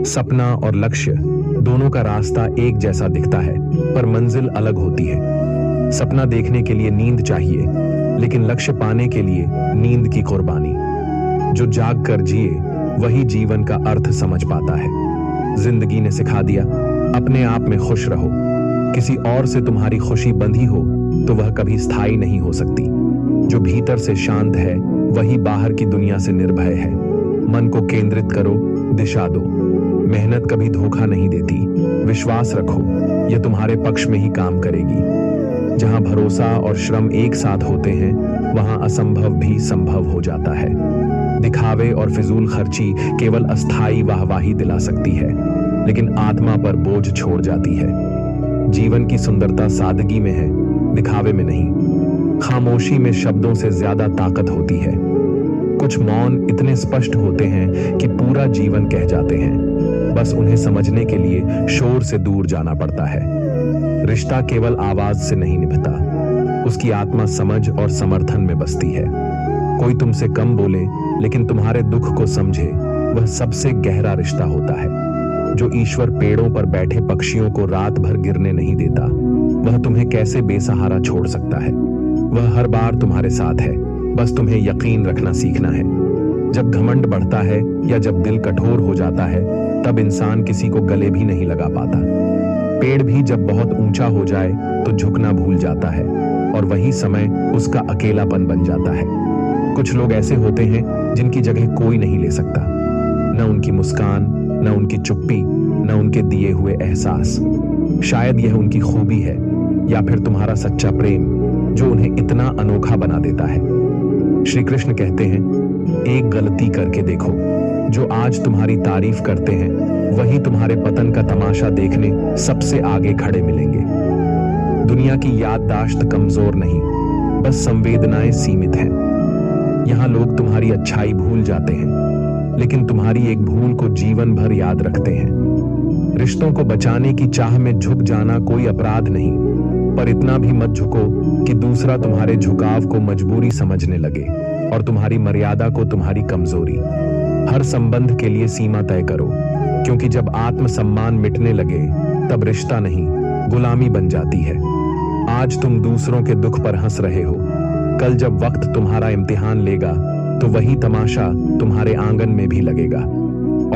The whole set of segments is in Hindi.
सपना और लक्ष्य दोनों का रास्ता एक जैसा दिखता है, पर मंजिल अलग होती है। सपना देखने के लिए नींद चाहिए, लेकिन लक्ष्य पाने के लिए नींद की कुर्बानी। जो जाग कर जिए वही जीवन का अर्थ समझ पाता है। जिंदगी ने सिखा दिया, अपने आप में खुश रहो। किसी और से तुम्हारी खुशी बंधी हो तो वह कभी स्थायी नहीं हो सकती। जो भीतर से शांत है वही बाहर की दुनिया से निर्भय है। मन को केंद्रित करो, दिशा दो। मेहनत कभी धोखा नहीं देती। विश्वास रखो, यह तुम्हारे पक्ष में ही काम करेगी। जहां भरोसा और श्रम एक साथ होते हैं, वहां असंभव भी संभव हो जाता है। दिखावे और फिजूल खर्ची केवल अस्थायी वाहवाही दिला सकती है, लेकिन आत्मा पर बोझ छोड़ जाती है। जीवन की सुंदरता सादगी में है, दिखावे में नहीं। खामोशी में शब्दों से ज्यादा ताकत होती है। कुछ मौन इतने स्पष्ट होते हैं कि पूरा जीवन कह जाते हैं। बस उन्हें समझने के लिए शोर से दूर जाना पड़ता है। रिश्ता केवल आवाज से नहीं निभता, उसकी आत्मा समझ और समर्थन में बसती है। कोई तुमसे कम बोले लेकिन तुम्हारे दुख को समझे, वह सबसे गहरा रिश्ता होता है। जो ईश्वर पेड़ों पर बैठे पक्षियों को रात भर गिरने नहीं देता, वह तुम्हें कैसे बेसहारा छोड़ सकता है। वह हर बार तुम्हारे साथ है, बस तुम्हें यकीन रखना सीखना है। जब घमंड बढ़ता है या जब दिल कठोर हो जाता है, तब इंसान किसी को गले भी नहीं लगा पाता। पेड़ भी जब बहुत ऊंचा हो जाए तो झुकना भूल जाता है, और वही समय उसका अकेलापन बन जाता है। कुछ लोग ऐसे होते हैं जिनकी जगह कोई नहीं ले सकता। न उनकी मुस्कान, न उनकी चुप्पी, न उनके दिए हुए एहसास। शायद यह उनकी खूबी है, या फिर तुम्हारा सच्चा प्रेम, जो उन्हें इतना अनोखा बना देता है। श्री कृष्ण कहते हैं, एक गलती करके देखो। जो आज तुम्हारी तारीफ करते हैं, वही तुम्हारे पतन का तमाशा देखने सबसे आगे खड़े मिलेंगे। दुनिया की याददाश्त कमजोर नहीं, बस संवेदनाएं सीमित हैं। यहां लोग तुम्हारी अच्छाई भूल जाते हैं, लेकिन तुम्हारी एक भूल को जीवन भर याद रखते हैं। रिश्तों को बचाने की चाह में झुक जाना कोई अपराध नहीं, पर इतना भी मत झुको कि दूसरा तुम्हारे झुकाव को मजबूरी समझने लगे और तुम्हारी मर्यादा को तुम्हारी कमजोरी। हर संबंध के लिए सीमा तय करो, क्योंकि जब आत्मसम्मान मिटने लगे तब रिश्ता नहीं, गुलामी बन जाती है। आज तुम दूसरों के दुख पर हंस रहे हो, कल जब वक्त तुम्हारा इम्तिहान लेगा तो वही तमाशा तुम्हारे आंगन में भी लगेगा,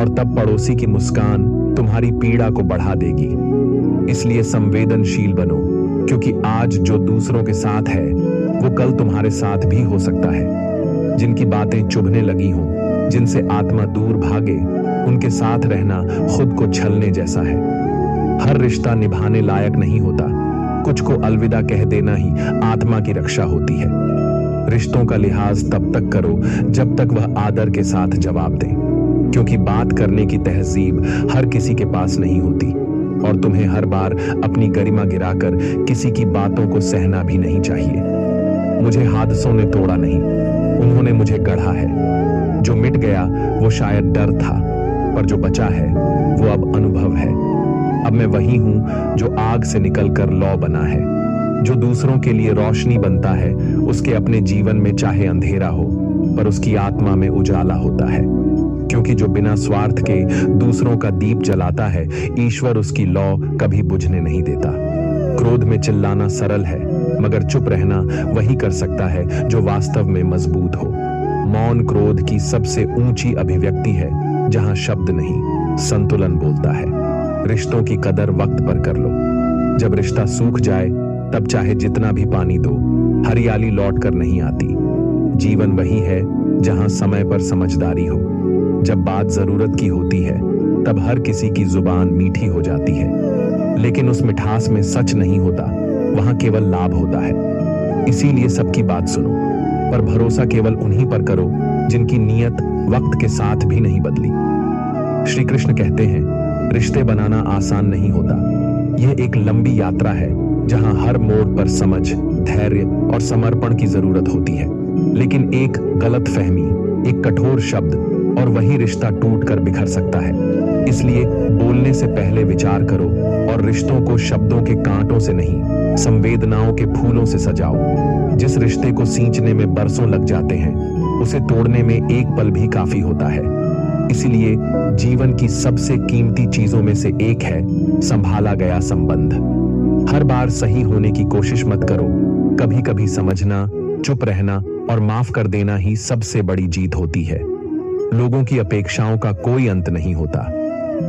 और तब पड़ोसी की मुस्कान तुम्हारी पीड़ा को बढ़ा देगी। इसलिए संवेदनशील बनो, क्योंकि आज जो दूसरों के साथ है वो कल तुम्हारे साथ भी हो सकता है। जिनकी बातें चुभने लगी हों, जिनसे आत्मा दूर भागे, उनके साथ रहना खुद को छलने जैसा है। हर रिश्ता निभाने लायक नहीं होता, कुछ को अलविदा कह देना ही आत्मा की रक्षा होती है। रिश्तों का लिहाज तब तक करो जब तक वह आदर के साथ जवाब दे, क्योंकि बात करने की तहजीब हर किसी के पास नहीं होती, और तुम्हें हर बार अपनी गरिमा गिराकर किसी की बातों को सहना भी नहीं चाहिए। मुझे हादसों ने तोड़ा नहीं, उन्होंने मुझे गढ़ा है। जो मिट गया वो शायद डर था, पर जो बचा है वो अब अनुभव है। अब मैं वही हूं जो आग से निकलकर लौ बना है। जो दूसरों के लिए रोशनी बनता है, उसके अपने जीवन में चाहे अंधेरा हो, पर उसकी आत्मा में उजाला होता है। क्योंकि जो बिना स्वार्थ के दूसरों का दीप जलाता है, ईश्वर उसकी लौ कभी बुझने नहीं देता। क्रोध में चिल्लाना सरल है, मगर चुप रहना वही कर सकता है जो वास्तव में मजबूत हो। मौन क्रोध की सबसे ऊंची अभिव्यक्ति है, जहां शब्द नहीं, संतुलन बोलता है। रिश्तों की कदर वक्त पर कर लो। जब रिश्ता सूख जाए तब चाहे जितना भी पानी दो, हरियाली लौट कर नहीं आती। जीवन वही है जहां समय पर समझदारी हो। जब बात जरूरत की होती है तब हर किसी की जुबान मीठी हो जाती है, लेकिन उस मिठास में सच नहीं होता, वहां केवल लाभ होता है। इसीलिए सबकी बात सुनो, पर भरोसा केवल उन्हीं पर करो जिनकी नीयत वक्त के साथ भी नहीं बदली। श्री कृष्ण कहते हैं, रिश्ते बनाना आसान नहीं होता। यह एक लंबी यात्रा है जहां हर मोड़ पर समझ, धैर्य और समर्पण की जरूरत होती है। लेकिन एक गलत फहमी, एक कठोर शब्द, और वही रिश्ता टूट कर बिखर सकता है। इसलिए बोलने से पहले विचार करो, और रिश्तों को शब्दों के कांटों से नहीं, संवेदनाओं के फूलों से सजाओ। जिस रिश्ते को सींचने में बरसों लग जाते हैं, उसे तोड़ने में एक पल भी काफी होता है। इसीलिए जीवन की सबसे कीमती चीजों में से एक है संभाला गया संबंध। हर बार सही होने की कोशिश मत करो। कभी कभी समझना, चुप रहना और माफ कर देना ही सबसे बड़ी जीत होती है। लोगों की अपेक्षाओं का कोई अंत नहीं होता।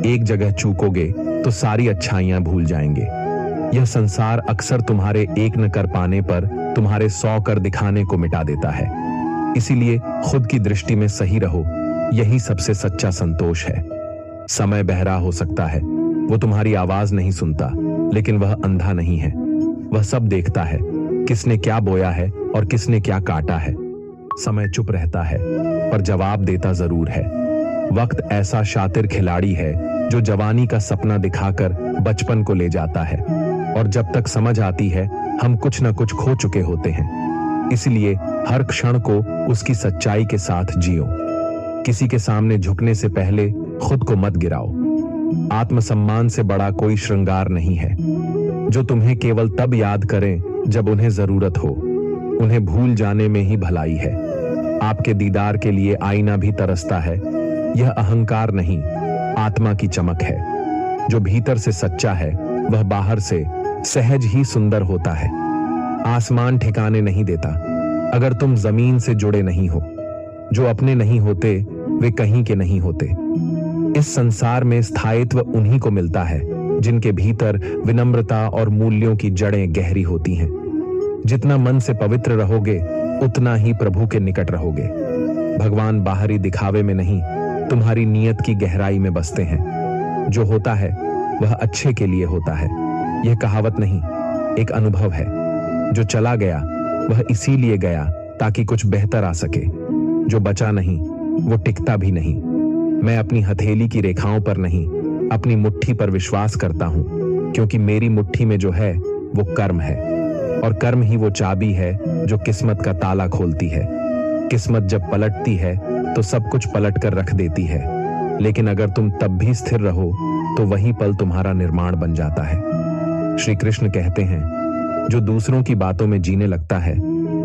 एक जगह चूकोगे तो सारी अच्छाइयां भूल जाएंगे। यह संसार अक्सर तुम्हारे एक न कर पाने पर तुम्हारे 100 कर दिखाने को मिटा देता है। इसीलिए खुद की दृष्टि में सही रहो, यही सबसे सच्चा संतोष है। समय बहरा हो सकता है, वो तुम्हारी आवाज नहीं सुनता, लेकिन वह अंधा नहीं है। वह सब देखता है, किसने क्या बोया है और किसने क्या काटा है। समय चुप रहता है पर जवाब देता जरूर है। वक्त ऐसा शातिर खिलाड़ी है जो जवानी का सपना दिखाकर बचपन को ले जाता है, और जब तक समझ आती है हम कुछ न कुछ खो चुके होते हैं। इसलिए हर क्षण को उसकी सच्चाई के साथ जियो। किसी के सामने झुकने से पहले खुद को मत गिराओ। आत्मसम्मान से बड़ा कोई श्रृंगार नहीं है। जो तुम्हें केवल तब याद करें जब उन्हें जरूरत हो। उन्हें भूल जाने में ही भलाई है। आपके दीदार के लिए आईना भी तरसता है। यह अहंकार नहीं, आत्मा की चमक है। जो भीतर से सच्चा है वह बाहर से सहज ही सुंदर होता है। आसमान ठिकाने नहीं देता अगर तुम जमीन से जुड़े नहीं हो। जो अपने नहीं होते वे कहीं के नहीं होते। इस संसार में स्थायित्व उन्हीं को मिलता है जिनके भीतर विनम्रता और मूल्यों की जड़ें गहरी होती हैं। जितना मन से पवित्र रहोगे उतना ही प्रभु के निकट रहोगे। भगवान बाहरी दिखावे में नहीं, तुम्हारी नीयत की गहराई में बसते हैं। जो होता है वह अच्छे के लिए होता है। यह कहावत नहीं, एक अनुभव है। जो चला गया वह इसीलिए गया ताकि कुछ बेहतर आ सके। जो बचा नहीं वो टिकता भी नहीं। मैं अपनी हथेली की रेखाओं पर नहीं, अपनी मुट्ठी पर विश्वास करता हूं, क्योंकि मेरी मुट्ठी में जो है वो कर्म है, और कर्म ही वो चाबी है जो किस्मत का ताला खोलती है। किस्मत जब पलटती है तो सब कुछ पलट कर रख देती है, लेकिन अगर तुम तब भी स्थिर रहो तो वही पल तुम्हारा निर्माण बन जाता है। श्री कृष्ण कहते हैं, जो दूसरों की बातों में जीने लगता है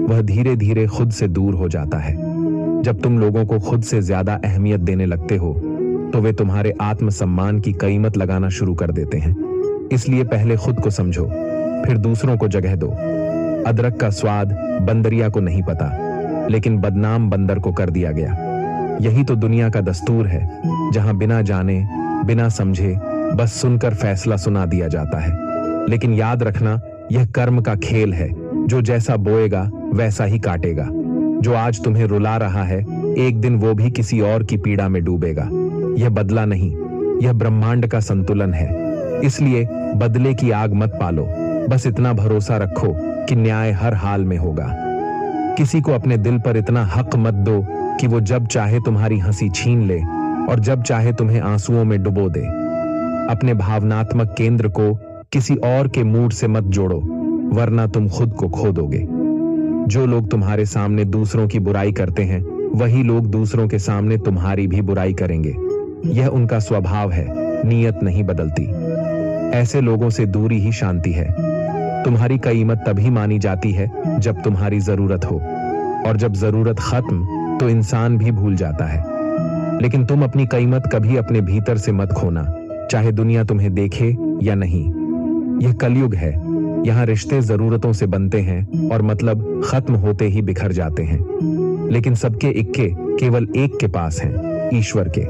वह धीरे धीरे खुद से दूर हो जाता है। जब तुम लोगों को खुद से ज्यादा अहमियत देने लगते हो तो वे तुम्हारे आत्मसम्मान की कीमत लगाना शुरू कर देते हैं। इसलिए पहले खुद को समझो, फिर दूसरों को जगह दो। अदरक का स्वाद बंदरिया को नहीं पता, लेकिन बदनाम बंदर को कर दिया गया। यही तो दुनिया का दस्तूर है, जहां बिना जाने बिना समझे बस सुनकर फैसला सुना दिया जाता है। लेकिन याद रखना, यह कर्म का खेल है। जो जैसा बोएगा वैसा ही काटेगा। जो आज तुम्हें रुला रहा है एक दिन वो भी किसी और की पीड़ा में डूबेगा। यह बदला नहीं, यह ब्रह्मांड का संतुलन है। इसलिए बदले की आग मत पालो, बस इतना भरोसा रखो कि न्याय हर हाल में होगा। किसी को अपने दिल पर इतना हक मत दो कि वो जब चाहे तुम्हारी हंसी छीन ले और जब चाहे तुम्हें आंसुओं में डुबो दे। अपने भावनात्मक केंद्र को किसी और के मूड से मत जोड़ो, वरना तुम खुद को खो दोगे। जो लोग तुम्हारे सामने दूसरों की बुराई करते हैं वही लोग दूसरों के सामने तुम्हारी भी बुराई करेंगे। यह उनका स्वभाव है, नीयत नहीं बदलती। ऐसे लोगों से दूरी ही शांति है। तुम्हारी कीमत तभी मानी जाती है जब तुम्हारी जरूरत हो, और जब जरूरत खत्म तो इंसान भी भूल जाता है। लेकिन तुम अपनी कीमत कभी अपने भीतर से मत खोना, चाहे दुनिया तुम्हें देखे या नहीं। यह कलयुग है, यहाँ रिश्ते जरूरतों से बनते हैं और मतलब खत्म होते ही बिखर जाते हैं। लेकिन सबके इक्के केवल एक के पास हैं, ईश्वर के।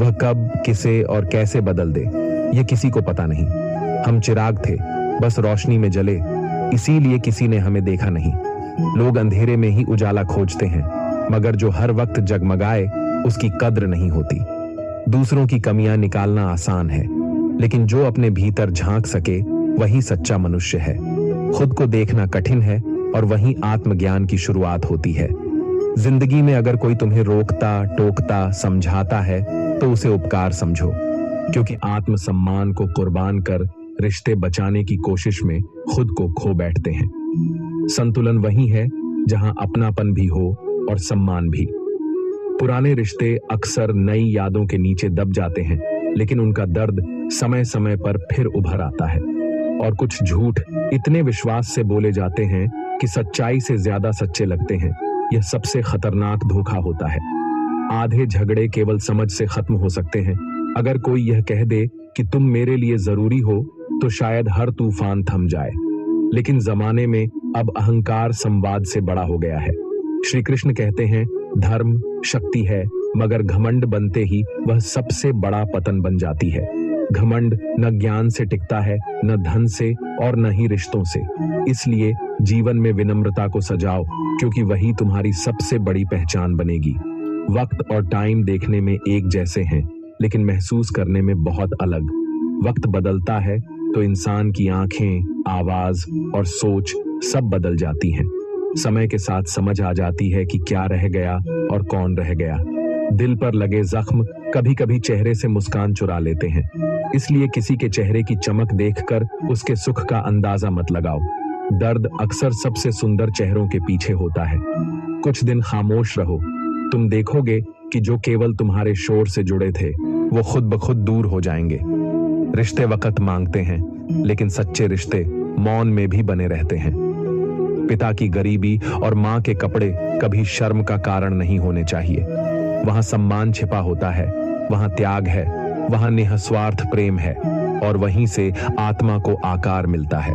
वह कब, किसे और कैसे बदल दे यह किसी को पता नहीं। हम चिराग थे, बस रोशनी में जले, इसीलिए किसी ने हमें देखा नहीं। लोग अंधेरे में ही उजाला खोजते हैं, मगर जो हर वक्त जगमगाए उसकी कद्र नहीं होती। दूसरों की कमियां निकालना आसान है, लेकिन जो अपने भीतर झांक सके वही सच्चा मनुष्य है। खुद को देखना कठिन है और वहीं आत्मज्ञान की शुरुआत होती है। जिंदगी में अगर कोई तुम्हें रोकता, टोकता, समझाता है तो उसे उपकार समझो, क्योंकि आत्मसम्मान को कुर्बान कर रिश्ते बचाने की कोशिश में खुद को खो बैठते हैं। संतुलन वही है जहां अपनापन भी हो और सम्मान भी। पुराने रिश्ते अक्सर नई यादों के नीचे दब जाते हैं, लेकिन उनका दर्द समय समय पर फिर उभर आता है। और कुछ झूठ इतने विश्वास से बोले जाते हैं कि सच्चाई से ज्यादा सच्चे लगते हैं। यह सबसे खतरनाक धोखा होता है। आधे झगड़े केवल समझ से खत्म हो सकते हैं। अगर कोई यह कह दे कि तुम मेरे लिए जरूरी हो, तो शायद हर तूफान थम जाए। लेकिन जमाने में अब अहंकार संवाद से बड़ा हो गया है। श्री कृष्ण कहते हैं, धर्म शक्ति है, मगर घमंड बनते ही वह सबसे बड़ा पतन बन जाती है। घमंड न ज्ञान से टिकता है, न धन से, और न ही रिश्तों से। इसलिए जीवन में विनम्रता को सजाओ, क्योंकि वही तुम्हारी सबसे बड़ी पहचान बनेगी। वक्त और टाइम देखने में एक जैसे हैं, लेकिन महसूस करने में बहुत अलग। वक्त बदलता है तो इंसान की आंखें, आवाज और सोच सब बदल जाती हैं। समय के साथ समझ आ जाती है कि क्या रह गया और कौन रह गया। दिल पर लगे जख्म कभी कभी चेहरे से मुस्कान चुरा लेते हैं। इसलिए किसी के चेहरे की चमक देखकर उसके सुख का अंदाजा मत लगाओ। दर्द अक्सर सबसे सुंदर चेहरों के पीछे होता है। कुछ दिन खामोश रहो, तुम देखोगे कि जो केवल तुम्हारे शोर से जुड़े थे वो खुद ब खुद दूर हो जाएंगे। रिश्ते वक्त मांगते हैं, लेकिन सच्चे रिश्ते मौन में भी बने रहते हैं। पिता की गरीबी और माँ के कपड़े कभी शर्म का कारण नहीं होने चाहिए। वहां सम्मान छिपा होता है, वहां त्याग है, वहां निस्वार्थ प्रेम है, और वहीं से आत्मा को आकार मिलता है।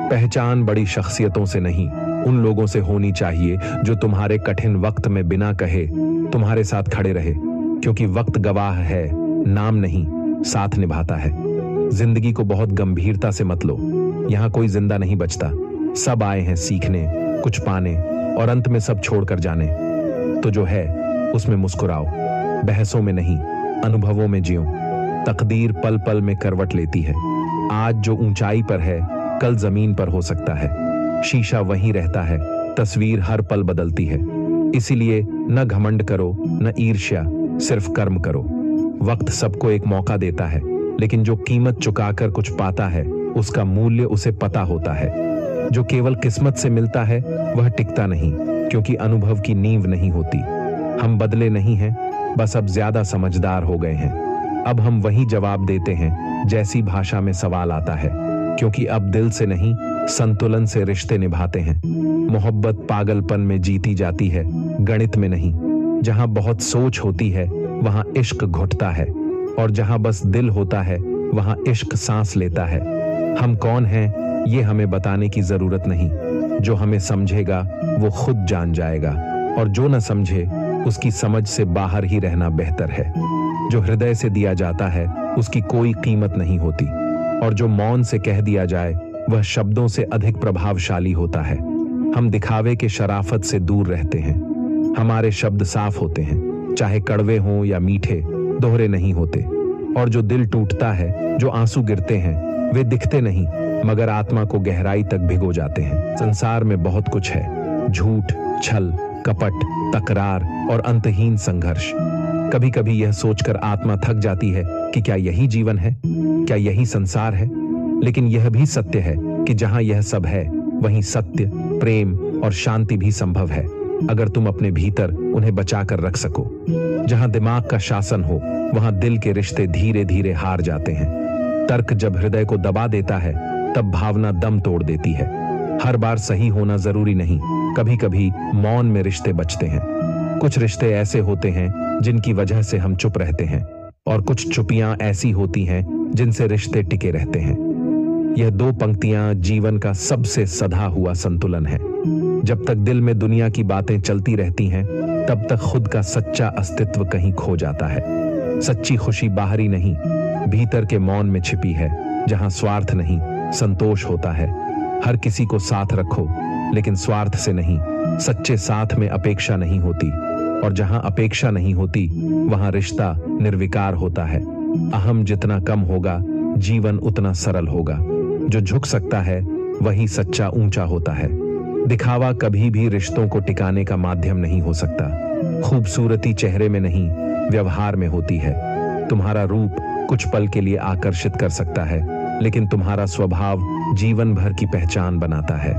पहचान बड़ी शख्सियतों से नहीं, उन लोगों से होनी चाहिए जो तुम्हारे कठिन वक्त में बिना कहे तुम्हारे साथ खड़े रहे। क्योंकि वक्त गवाह है, नाम नहीं, साथ निभाता है। जिंदगी को बहुत गंभीरता से मत लो। यहाँ कोई जिंदा नहीं बचता। सब आए हैं सीखने, कुछ पाने, और अंत में सब छोड़कर जाने। तो जो है उसमें मुस्कुराओ, बहसों में नहीं, अनुभवों में जियो। तकदीर पल पल में करवट लेती है। आज जो ऊंचाई पर है, कल जमीन पर हो सकता है। शीशा वहीं रहता है, तस्वीर हर पल बदलती है। इसीलिए न घमंड करो, न ईर्ष्या, सिर्फ कर्म करो। वक्त सबको एक मौका देता है, लेकिन जो कीमत चुकाकर कुछ पाता है उसका मूल्य उसे पता होता है। जो केवल किस्मत से मिलता है वह टिकता नहीं, क्योंकि अनुभव की नींव नहीं होती। हम बदले नहीं हैं, बस अब ज्यादा समझदार हो गए हैं। अब हम वही जवाब देते हैं जैसी भाषा में सवाल आता है, क्योंकि अब दिल से नहीं, संतुलन से रिश्ते निभाते हैं। मोहब्बत पागलपन में जीती जाती है, गणित में नहीं। जहां बहुत सोच होती है वहां इश्क घुटता है, और जहां बस दिल होता है वहां इश्क सांस लेता है। हम कौन हैं ये हमें बताने की जरूरत नहीं। जो हमें समझेगा वो खुद जान जाएगा, और जो न समझे उसकी समझ से बाहर ही रहना बेहतर है। जो हृदय से दिया जाता है उसकी कोई कीमत नहीं होती, और जो मौन से कह दिया जाए वह शब्दों से अधिक प्रभावशाली होता है। हम दिखावे के शराफत से दूर रहते हैं। हमारे शब्द साफ होते हैं, चाहे कड़वे हों या मीठे, दोहरे नहीं होते। और जो दिल टूटता है, जो आंसू गिरते हैं, वे दिखते नहीं, मगर आत्मा को गहराई तक भिगो जाते हैं। संसार में बहुत कुछ है, झूठ, छल, कपट, तकरार और अंतहीन संघर्ष। कभी कभी यह सोचकर आत्मा थक जाती है कि क्या यही जीवन है, क्या यही संसार है। लेकिन यह भी सत्य है कि जहां यह सब है वहीं सत्य, प्रेम और शांति भी संभव है, अगर तुम अपने भीतर उन्हें बचा कर रख सको। जहां दिमाग का शासन हो वहां दिल के रिश्ते धीरे धीरे हार जाते हैं। तर्क जब हृदय को दबा देता है तब भावना दम तोड़ देती है। हर बार सही होना जरूरी नहीं, कभी कभी मौन में रिश्ते बचते हैं। कुछ रिश्ते ऐसे होते हैं जिनकी वजह से हम चुप रहते हैं, और कुछ चुपियां ऐसी होती हैं जिनसे रिश्ते टिके रहते हैं। यह दो पंक्तियां जीवन का सबसे सधा हुआ संतुलन है। जब तक दिल में दुनिया की बातें चलती रहती हैं, तब तक खुद का सच्चा अस्तित्व कहीं खो जाता है। सच्ची खुशी बाहरी नहीं, भीतर के मौन में छिपी है, जहां स्वार्थ नहीं, संतोष होता है। हर किसी को साथ रखो, लेकिन स्वार्थ से नहीं। सच्चे साथ में अपेक्षा नहीं होती, और जहां अपेक्षा नहीं होती वहां रिश्ता निर्विकार होता है। अहम जितना कम होगा, जीवन उतना सरल होगा। जो झुक सकता है वही सच्चा ऊंचा होता है। दिखावा कभी भी रिश्तों को टिकाने का माध्यम नहीं हो सकता। खूबसूरती चेहरे में नहीं, व्यवहार में होती है। तुम्हारा रूप कुछ पल के लिए आकर्षित कर सकता है, लेकिन तुम्हारा स्वभाव जीवन भर की पहचान बनाता है।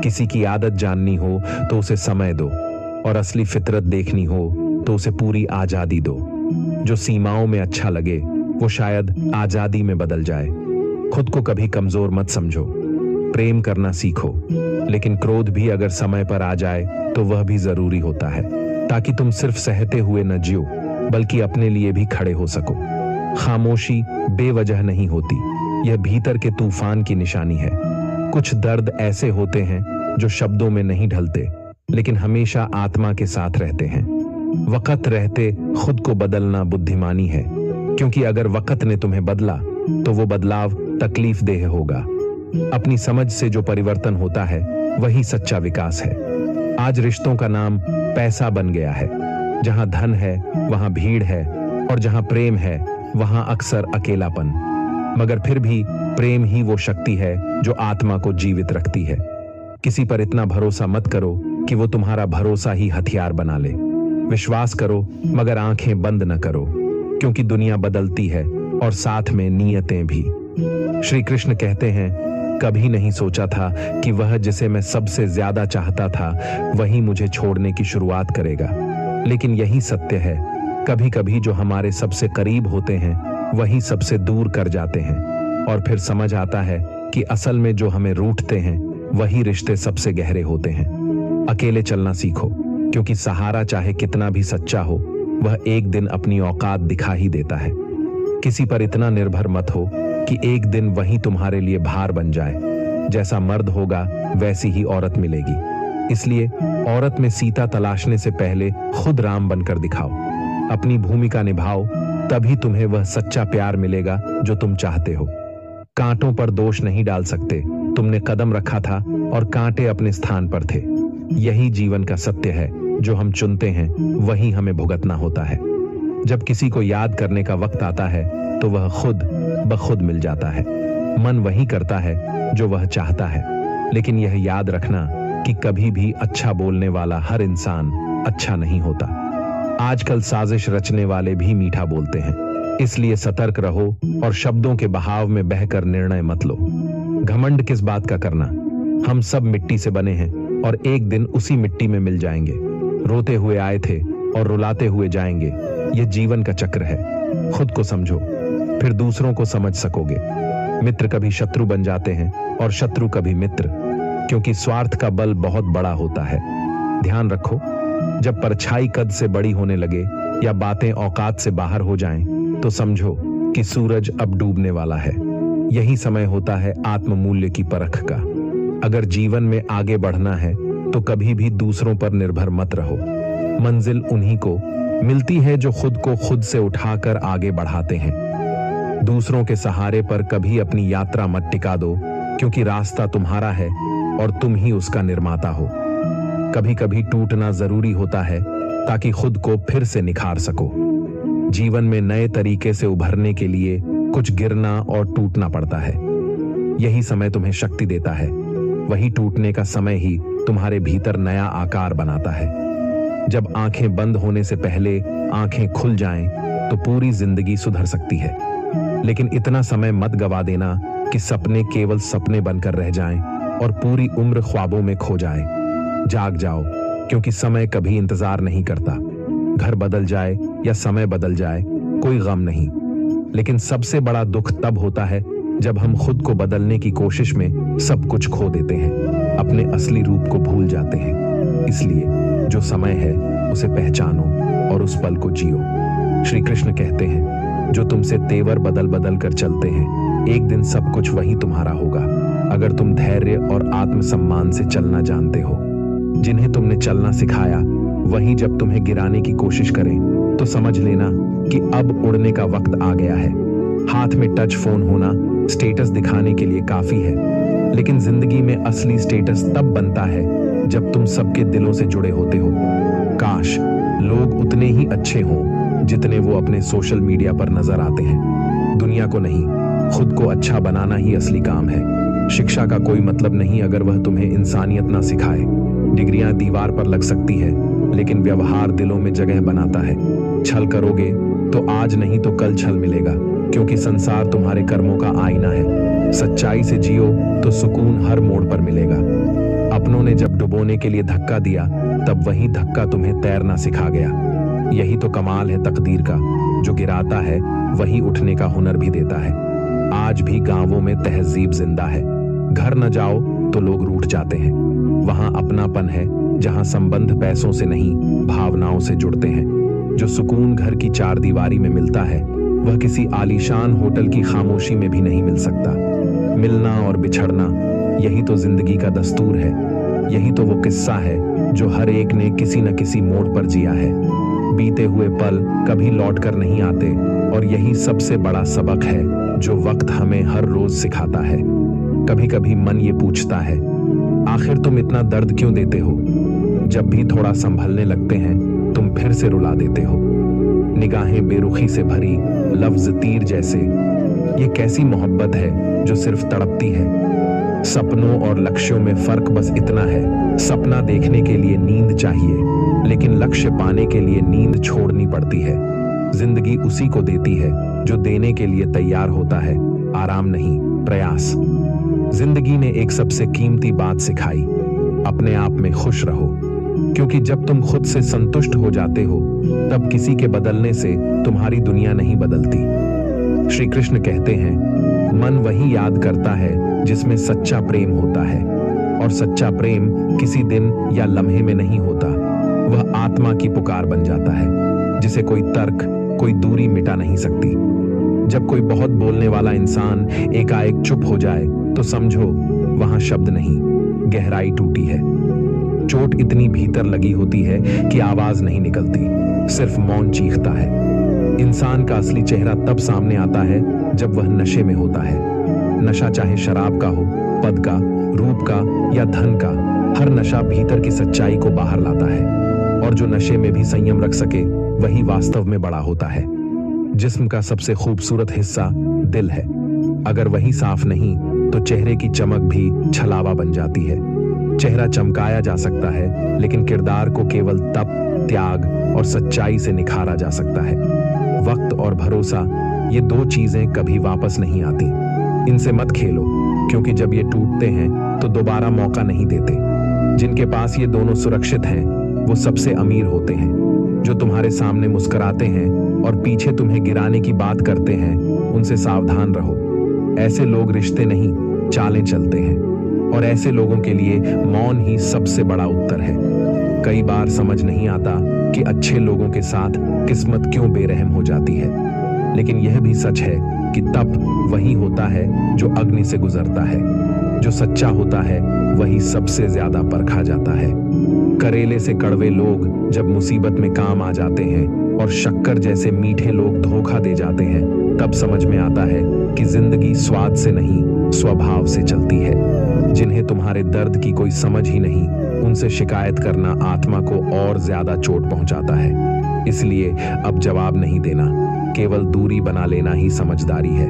किसी की आदत जाननी हो तो उसे समय दो, और असली फितरत देखनी हो तो उसे पूरी आजादी दो। जो सीमाओं में अच्छा लगे वो शायद आजादी में बदल जाए। खुद को कभी कमजोर मत समझो। प्रेम करना सीखो, लेकिन क्रोध भी अगर समय पर आ जाए तो वह भी जरूरी होता है। ताकि तुम सिर्फ सहते हुए न जियो बल्कि अपने लिए भी खड़े हो सको। खामोशी बेवजह नहीं होती, यह भीतर के तूफान की निशानी है। कुछ दर्द ऐसे होते हैं जो शब्दों में नहीं ढलते, लेकिन हमेशा आत्मा के साथ रहते हैं। वक्त रहते खुद को बदलना बुद्धिमानी है, क्योंकि अगर वक्त ने तुम्हें बदला तो वो बदलाव तकलीफ देह होगा। अपनी समझ से जो परिवर्तन होता है वही सच्चा विकास है। आज रिश्तों का नाम पैसा बन गया है। जहां धन है वहां भीड़ है, और जहां प्रेम है वहां अक्सर अकेलापन। मगर फिर भी प्रेम ही वो शक्ति है जो आत्मा को जीवित रखती है। किसी पर इतना भरोसा मत करो कि वो तुम्हारा भरोसा ही हथियार बना ले। विश्वास करो मगर आंखें बंद न करो, क्योंकि दुनिया बदलती है और साथ में नियतें भी। श्री कृष्ण कहते हैं, कभी नहीं सोचा था कि वह जिसे मैं सबसे ज्यादा चाहता था वही मुझे छोड़ने की शुरुआत करेगा। लेकिन यही सत्य है, कभी कभी जो हमारे सबसे करीब होते हैं वही सबसे दूर कर जाते हैं। और फिर समझ आता है कि असल में जो हमें रूठते हैं वही रिश्ते सबसे गहरे होते हैं। अकेले चलना सीखो, क्योंकि सहारा चाहे कितना भी सच्चा हो वह एक दिन अपनी औकात दिखा ही देता है। किसी पर इतना निर्भर मत हो कि एक दिन वही तुम्हारे लिए भार बन जाए। जैसा मर्द होगा वैसी ही औरत मिलेगी। इसलिए औरत में सीता तलाशने से पहले खुद राम बनकर दिखाओ। अपनी भूमिका निभाओ, तभी तुम्हें वह सच्चा प्यार मिलेगा जो तुम चाहते हो। कांटों पर दोष नहीं डाल सकते। तुमने कदम रखा था और कांटे अपने स्थान पर थे। यही जीवन का सत्य है, जो हम चुनते हैं वही हमें भुगतना होता है। जब किसी को याद करने का वक्त आता है तो वह खुद ब खुद मिल जाता है। मन वही करता है जो वह चाहता है, लेकिन यह याद रखना कि कभी भी अच्छा बोलने वाला हर इंसान अच्छा नहीं होता। आजकल साजिश रचने वाले भी मीठा बोलते हैं, इसलिए सतर्क रहो और शब्दों के बहाव में बहकर निर्णय मत लो। घमंड किस बात का करना, हम सब मिट्टी से बने हैं और एक दिन उसी मिट्टी में मिल जाएंगे। रोते हुए आए थे और रुलाते हुए जाएंगे, यह जीवन का चक्र है। खुद को समझो, फिर दूसरों को समझ सकोगे। मित्र कभी शत्रु बन जाते हैं और शत्रु कभी मित्र, क्योंकि स्वार्थ का बल बहुत बड़ा होता है। ध्यान रखो, जब परछाई कद से बड़ी होने लगे या बातें औकात से बाहर हो जाएं, तो समझो कि सूरज अब डूबने वाला है। यही समय होता है आत्म मूल्य की परख का। अगर जीवन में आगे बढ़ना है तो कभी भी दूसरों पर निर्भर मत रहो। मंजिल उन्हीं को मिलती है जो खुद को खुद से उठाकर आगे बढ़ाते हैं। दूसरों के सहारे पर कभी अपनी यात्रा मत टिका दो, क्योंकि रास्ता तुम्हारा है और तुम ही उसका निर्माता हो। कभी कभी टूटना जरूरी होता है ताकि खुद को फिर से निखार सको। जीवन में नए तरीके से उभरने के लिए कुछ गिरना और टूटना पड़ता है। यही समय तुम्हें शक्ति देता है। वही टूटने का समय ही तुम्हारे भीतर नया आकार बनाता है। जब आंखें बंद होने से पहले आंखें खुल जाएं, तो पूरी जिंदगी सुधर सकती है। लेकिन इतना समय मत गवा देना कि सपने केवल सपने बनकर रह जाएं और पूरी उम्र ख्वाबों में खो जाए। जाग जाओ, क्योंकि समय कभी इंतजार नहीं करता। घर बदल जाए या समय बदल जाए, कोई गम नहीं। लेकिन सबसे बड़ा दुख तब होता है जब हम खुद को बदलने की कोशिश में सब कुछ खो देते हैं, अपने असली रूप को भूल जाते हैं। इसलिए जो समय है उसे पहचानो और उस पल को जियो। श्री कृष्ण कहते हैं, जो तुमसे तेवर बदल बदल कर चलते हैं, एक दिन सब कुछ वही तुम्हारा होगा। अगर तुम धैर्य और आत्मसम्मान से चलना जानते हो। जिन्हें तुमने चलना सिखाया वही जब तुम्हें गिराने की कोशिश करें, तो समझ लेना कि अब उड़ने का वक्त आ गया है। हाथ में टच फोन होना स्टेटस दिखाने के लिए काफी है, लेकिन जिंदगी में असली स्टेटस तब बनता है जब तुम सबके दिलों से जुड़े होते हो। काश लोग उतने ही अच्छे हों जितने वो अपने सोशल मीडिया पर नजर आते हैं। दुनिया को नहीं, खुद को अच्छा बनाना ही असली काम है। शिक्षा का कोई मतलब नहीं अगर वह तुम्हें इंसानियत ना सिखाए। डिग्रियां दीवार पर लग सकती है, लेकिन व्यवहार दिलों में जगह बनाता है। छल करोगे तो आज नहीं तो कल छल मिलेगा, क्योंकि संसार तुम्हारे कर्मों का आईना है। सच्चाई से जियो तो सुकून हर मोड़ पर मिलेगा। अपनों ने जब डुबोने के लिए धक्का दिया, तब वही धक्का तुम्हें तैरना सिखा गया। यही तो कमाल है तकदीर का, जो गिराता है वही उठने का हुनर भी देता है। आज भी गांवों में तहजीब जिंदा है। घर न जाओ तो लोग रूठ जाते हैं। वहां अपनापन है जहां संबंध पैसों से नहीं भावनाओं से जुड़ते हैं। जो सुकून घर की चार दीवारी में मिलता है वह किसी आलीशान होटल की खामोशी में भी नहीं मिल सकता। मिलना और बिछड़ना, यही तो जिंदगी का दस्तूर है। यही तो वो किस्सा है जो हर एक ने किसी न किसी मोड़ पर जिया है। बीते हुए पल कभी लौट कर नहीं आते और यही सबसे बड़ा सबक है जो वक्त हमें हर रोज सिखाता है। कभी कभी मन ये पूछता है, आखिर तुम इतना दर्द क्यों देते हो? जब भी थोड़ा संभलने लगते हैं तुम फिर से रुला देते हो। निगाहें बेरुखी से भरी, लफ्ज तीर जैसे। ये कैसी मोहब्बत है जो सिर्फ तड़पती है? सपनों और लक्ष्यों में फर्क बस इतना है, सपना देखने के लिए नींद चाहिए, लेकिन लक्ष्य पाने के लिए नींद छोड़नी पड़ती है। जिंदगी उसी को देती है जो देने के लिए तैयार होता है, आराम नहीं, प्रयास। जिंदगी ने एक सबसे कीमती बात सिखाई, अपने आप में खुश रहो, क्योंकि जब तुम खुद से संतुष्ट हो जाते हो तब किसी के बदलने से तुम्हारी दुनिया नहीं बदलती। श्री कृष्ण कहते हैं, मन वही याद करता है जिसमें सच्चा प्रेम होता है, और सच्चा प्रेम किसी दिन या लम्हे में नहीं होता, वह आत्मा की पुकार बन जाता है जिसे कोई तर्क, कोई दूरी मिटा नहीं सकती। जब कोई बहुत बोलने वाला इंसान एकाएक चुप हो जाए तो समझो वहां शब्द नहीं, गहराई टूटी है। चोट इतनी भीतर लगी होती है कि आवाज नहीं निकलती, सिर्फ मौन चीखता है। इंसान का असली चेहरा तब सामने आता है जब वह नशे में होता है। नशा चाहे शराब का हो, पद का, रूप का या धन का, हर नशा भीतर की सच्चाई को बाहर लाता है। और जो नशे में भी संयम रख सके वही वास्तव में बड़ा होता है। जिस्म का सबसे खूबसूरत हिस्सा दिल है। अगर वही साफ नहीं तो चेहरे की चमक भी छलावा बन जाती है। चेहरा चमकाया जा सकता है, लेकिन किरदार को केवल तप, त्याग और सच्चाई से निखारा जा सकता है। वक्त और भरोसा, ये दो चीजें कभी वापस नहीं आती। इनसे मत खेलो, क्योंकि जब ये टूटते हैं तो दोबारा मौका नहीं देते। जिनके पास ये दोनों सुरक्षित हैं वो सबसे अमीर होते हैं। जो तुम्हारे सामने मुस्कुराते हैं और पीछे तुम्हें गिराने की बात करते हैं, उनसे सावधान रहो। ऐसे लोग रिश्ते नहीं, चालें चलते हैं, और ऐसे लोगों के लिए मौन ही सबसे बड़ा उत्तर है। कई बार समझ नहीं आता कि अच्छे लोगों के साथ किस्मत क्यों बेरहम हो जाती है, लेकिन यह भी सच है कि तप वही होता है जो अग्नि से गुजरता है। जो सच्चा होता है वही सबसे ज्यादा परखा जाता है। करेले से कड़वे लोग जब मुसीबत में काम आ जाते हैं और शक्कर जैसे मीठे लोग धोखा दे जाते हैं, तब समझ में आता है कि जिंदगी स्वाद से नहीं, स्वभाव से चलती है। जिन्हें तुम्हारे दर्द की कोई समझ ही नहीं, उनसे शिकायत करना आत्मा को और ज्यादा चोट पहुंचाता है। इसलिए अब जवाब नहीं देना, केवल दूरी बना लेना ही समझदारी है।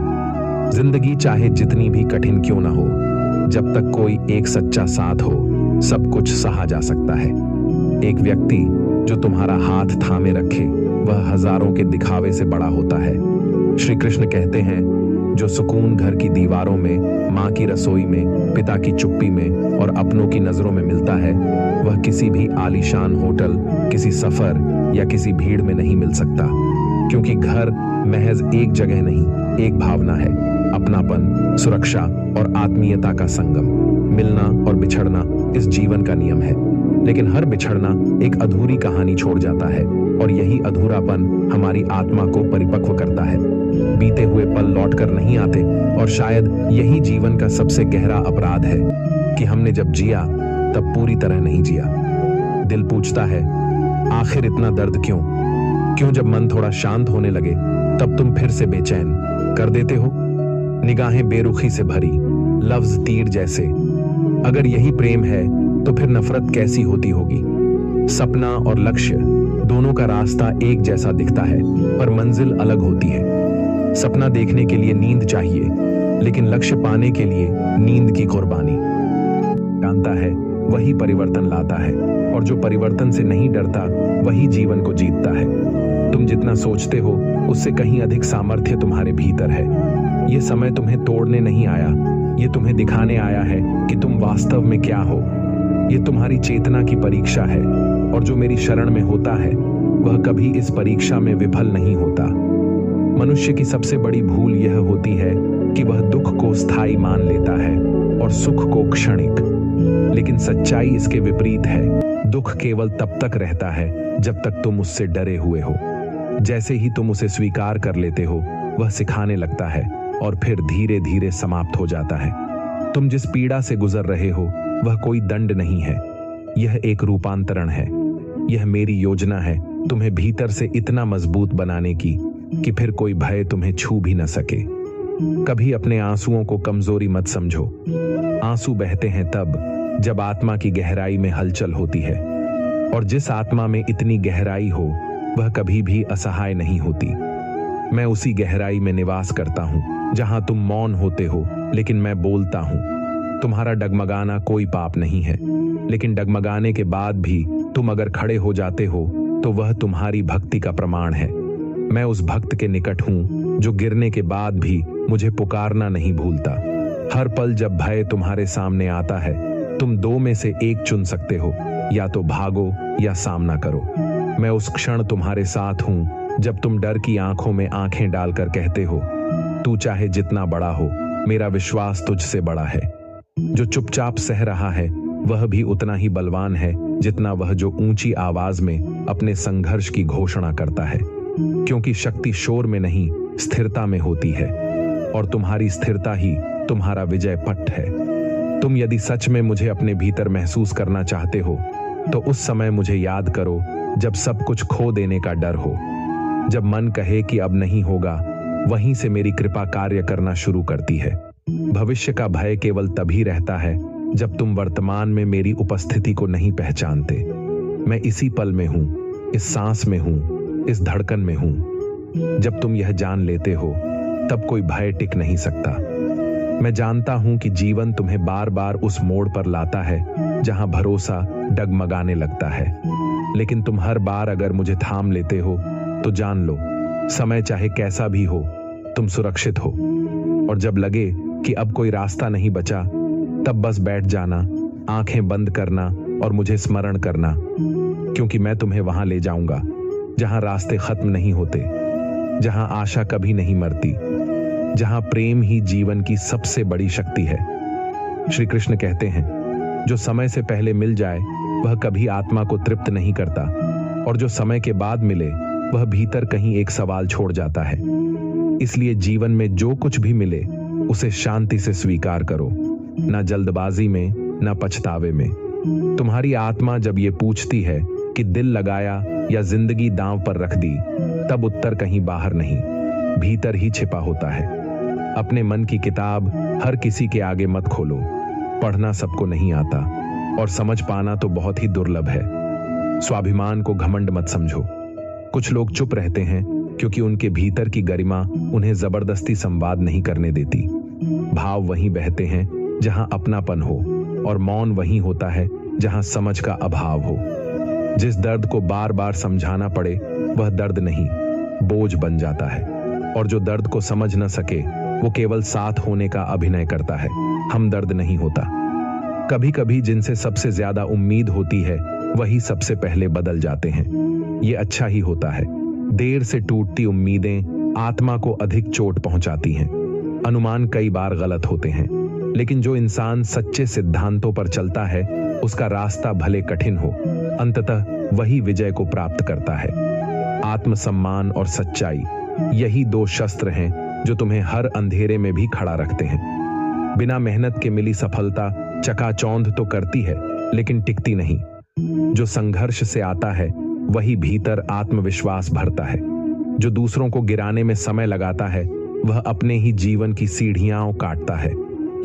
जिंदगी चाहे जितनी भी कठिन क्यों ना हो, जब तक कोई एक सच्चा साथ हो, सब कुछ सहा जा सकता है। एक व्यक्ति जो तुम्हारा हाथ थामे रखे, वह हजारों के दिखावे से बड़ा होता है। श्री कृष्ण कहते हैं, जो सुकून घर की दीवारों में, माँ की रसोई में, पिता की चुप्पी में और अपनों की नजरों में मिलता है, वह किसी भी आलीशान होटल, किसी सफर या किसी भीड़ में नहीं मिल सकता। क्योंकि घर महज एक जगह नहीं, एक भावना है, अपनापन, सुरक्षा और आत्मीयता का संगम। मिलना और बिछड़ना इस जीवन का नियम है, लेकिन हर बिछड़ना एक अधूरी कहानी छोड़ जाता है, और यही अधूरापन हमारी आत्मा को परिपक्व करता है। बीते हुए पल लौट कर नहीं आते, और शायद यही जीवन का सबसे गहरा अपराध है कि हमने जब जिया तब पूरी तरह नहीं जिया। दिल पूछता है, आखिर इतना दर्द क्यों? क्यों जब मन थोड़ा शांत होने लगे तब तुम फिर से बेचैन कर देते हो? निगाहें बेरुखी से भरी, लफ्ज तीर जैसे। अगर यही प्रेम है तो फिर नफरत कैसी होती होगी? सपना और लक्ष्य दोनों का रास्ता एक जैसा दिखता है, पर मंजिल अलग होती है। सपना देखने के लिए नींद चाहिए, लेकिन लक्ष्य पाने के लिए नींद की कुर्बानी। जानता है वही परिवर्तन लाता है, और जो परिवर्तन से नहीं डरता वही जीवन को जीतता है। तुम जितना सोचते हो उससे कहीं अधिक सामर्थ्य तुम्हारे भीतर है। ये समय तुम्हें तोड़ने नहीं आया, ये तुम्हें दिखाने आया है कि तुम वास्तव में क्या हो। ये तुम्हारी चेतना की परीक्षा है, और जो मेरी शरण में होता है वह कभी इस परीक्षा में विफल नहीं होता। मनुष्य की सबसे बड़ी भूल यह होती है कि वह दुख को स्थायी मान लेता है और सुख को क्षणिक। लेकिन सच्चाई इसके विपरीत है। दुख केवल तब तक रहता है जब तक तुम उससे डरे हुए हो। जैसे ही तुम उसे स्वीकार कर लेते हो, वह सिखाने लगता है और फिर धीरे धीरे समाप्त हो जाता है। तुम जिस पीड़ा से गुजर रहे हो वह कोई दंड नहीं है, यह एक रूपांतरण है। यह मेरी योजना है तुम्हें भीतर से इतना मजबूत बनाने की कि फिर कोई भय तुम्हें छू भी न सके। कभी अपने आंसुओं को कमजोरी मत समझो। आंसू बहते हैं तब जब आत्मा की गहराई में हलचल होती है, और जिस आत्मा में इतनी गहराई हो वह कभी भी असहाय नहीं होती। मैं उसी गहराई में निवास करता हूं जहां तुम मौन होते हो लेकिन मैं बोलता हूं। तुम्हारा डगमगाना कोई पाप नहीं है, लेकिन डगमगाने के बाद भी तुम अगर खड़े हो जाते हो तो वह तुम्हारी भक्ति का प्रमाण है। मैं उस भक्त के निकट हूं जो गिरने के बाद भी मुझे पुकारना नहीं भूलता। हर पल जब भय तुम्हारे सामने आता है, तुम दो में से एक चुन सकते हो, या तो भागो या सामना करो। मैं उस क्षण तुम्हारे साथ हूं जब तुम डर की आंखों में आंखें डालकर कहते हो, तू चाहे जितना बड़ा हो, मेरा विश्वास तुझसे बड़ा है। जो चुपचाप सह रहा है वह भी उतना ही बलवान है जितना वह जो ऊंची आवाज में अपने संघर्ष की घोषणा करता है, क्योंकि शक्ति शोर में नहीं, स्थिरता में होती है, और तुम्हारी स्थिरता ही तुम्हारा विजय पट है। तुम यदि सच में मुझे अपने भीतर महसूस करना चाहते हो तो उस समय मुझे याद करो जब सब कुछ खो देने का डर हो। जब मन कहे कि अब नहीं होगा, वहीं से मेरी कृपा कार्य करना शुरू करती है। भविष्य का भय केवल तभी रहता है जब तुम वर्तमान में मेरी उपस्थिति को नहीं पहचानते। मैं इसी पल में हूं, इस सांस में हूं, इस धड़कन में हूं। जब तुम यह जान लेते हो तब कोई भय टिक नहीं सकता। मैं जानता हूं कि जीवन तुम्हें बार बार उस मोड़ पर लाता है जहां भरोसा डगमगाने लगता है, लेकिन तुम हर बार अगर मुझे थाम लेते हो तो जान लो, समय चाहे कैसा भी हो, तुम सुरक्षित हो। और जब लगे कि अब कोई रास्ता नहीं बचा, तब बस बैठ जाना, आंखें बंद करना और मुझे स्मरण करना, क्योंकि मैं तुम्हें वहां ले जाऊंगा जहां रास्ते खत्म नहीं होते, जहां आशा कभी नहीं मरती, जहां प्रेम ही जीवन की सबसे बड़ी शक्ति है। श्री कृष्ण कहते हैं, जो समय से पहले मिल जाए वह कभी आत्मा को तृप्त नहीं करता, और जो समय के बाद मिले वह भीतर कहीं एक सवाल छोड़ जाता है। इसलिए जीवन में जो कुछ भी मिले उसे शांति से स्वीकार करो, ना जल्दबाजी में, ना पछतावे में। तुम्हारी आत्मा जब ये पूछती है कि दिल लगाया या जिंदगी दांव पर रख दी, तब उत्तर कहीं बाहर नहीं, भीतर ही छिपा होता है। अपने मन की किताब हर किसी के आगे मत खोलो। पढ़ना सबको नहीं आता, और समझ पाना तो बहुत ही दुर्लभ है। स्वाभिमान को घमंड मत समझो। कुछ लोग चुप रहते हैं क्योंकि उनके भीतर की गरिमा उन्हें जबरदस्ती संवाद नहीं करने देती। भाव वहीं बहते हैं जहां अपनापन हो, और मौन वहीं होता है जहां समझ का अभाव हो। जिस दर्द को बार बार समझाना पड़े वह दर्द नहीं, बोझ बन जाता है, और जो दर्द को समझ न सके वो केवल साथ होने का अभिनय करता है, हमदर्द नहीं होता। कभी कभी जिनसे सबसे ज्यादा उम्मीद होती है वही सबसे पहले बदल जाते हैं। ये अच्छा ही होता है। देर से टूटती उम्मीदें आत्मा को अधिक चोट पहुंचाती हैं। अनुमान कई बार गलत होते हैं, लेकिन जो इंसान सच्चे सिद्धांतों पर चलता है उसका रास्ता भले कठिन हो, अंततः वही विजय को प्राप्त करता है। आत्मसम्मान और सच्चाई, यही दो शस्त्र हैं जो तुम्हें हर अंधेरे में भी खड़ा रखते हैं। बिना मेहनत के मिली सफलता चकाचौंध तो करती है, लेकिन टिकती नहीं। जो संघर्ष से आता है वही भीतर आत्मविश्वास भरता है। जो दूसरों को गिराने में समय लगाता है वह अपने ही जीवन की सीढ़ियां काटता है।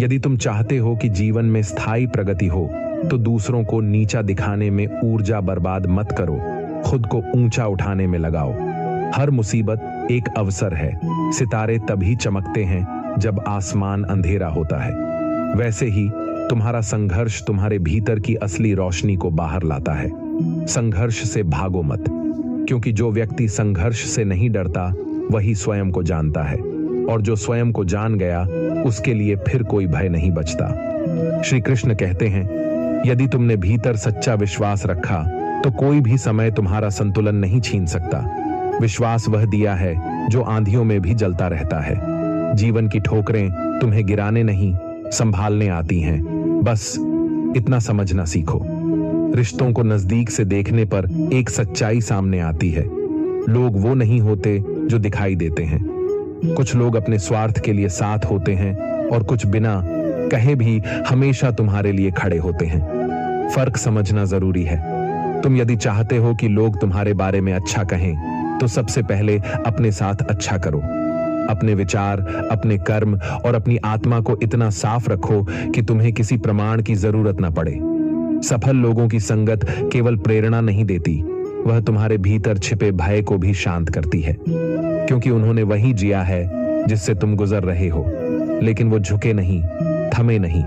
यदि तुम चाहते हो कि जीवन में स्थायी प्रगति हो तो दूसरों को नीचा दिखाने में ऊर्जा बर्बाद मत करो, खुद को ऊंचा उठाने में लगाओ। हर मुसीबत एक अवसर है। सितारे तभी चमकते हैं जब आसमान अंधेरा होता है। वैसे ही तुम्हारा संघर्ष तुम्हारे भीतर की असली रोशनी को बाहर लाता है। संघर्ष से भागो मत, क्योंकि जो व्यक्ति संघर्ष से नहीं डरता वही स्वयं को जानता है, और जो स्वयं को जान गया उसके लिए फिर कोई भय नहीं बचता। श्री कृष्ण कहते हैं, यदि तुमने भीतर सच्चा विश्वास रखा तो कोई भी समय तुम्हारा संतुलन नहीं छीन सकता। विश्वास वह दिया है जो आंधियों में भी जलता रहता है। जीवन की ठोकरें तुम्हें गिराने नहीं, संभालने आती हैं। बस इतना समझना सीखो। रिश्तों को नजदीक से देखने पर एक सच्चाई सामने आती है। लोग वो नहीं होते जो दिखाई देते हैं। कुछ लोग अपने स्वार्थ के लिए साथ होते हैं और कुछ बिना कहे भी हमेशा तुम्हारे लिए खड़े होते हैं। फर्क समझना जरूरी है। तुम यदि चाहते हो कि लोग तुम्हारे बारे में अच्छा कहें तो सबसे पहले अपने साथ अच्छा करो। अपने विचार, अपने कर्म और अपनी आत्मा को इतना साफ रखो कि तुम्हें किसी प्रमाण की जरूरत न पड़े। सफल लोगों की संगत केवल प्रेरणा नहीं देती, वह तुम्हारे भीतर छिपे भय को भी शांत करती है, क्योंकि उन्होंने वही जिया है जिससे तुम गुजर रहे हो। लेकिन वो झुके नहीं, थमे नहीं।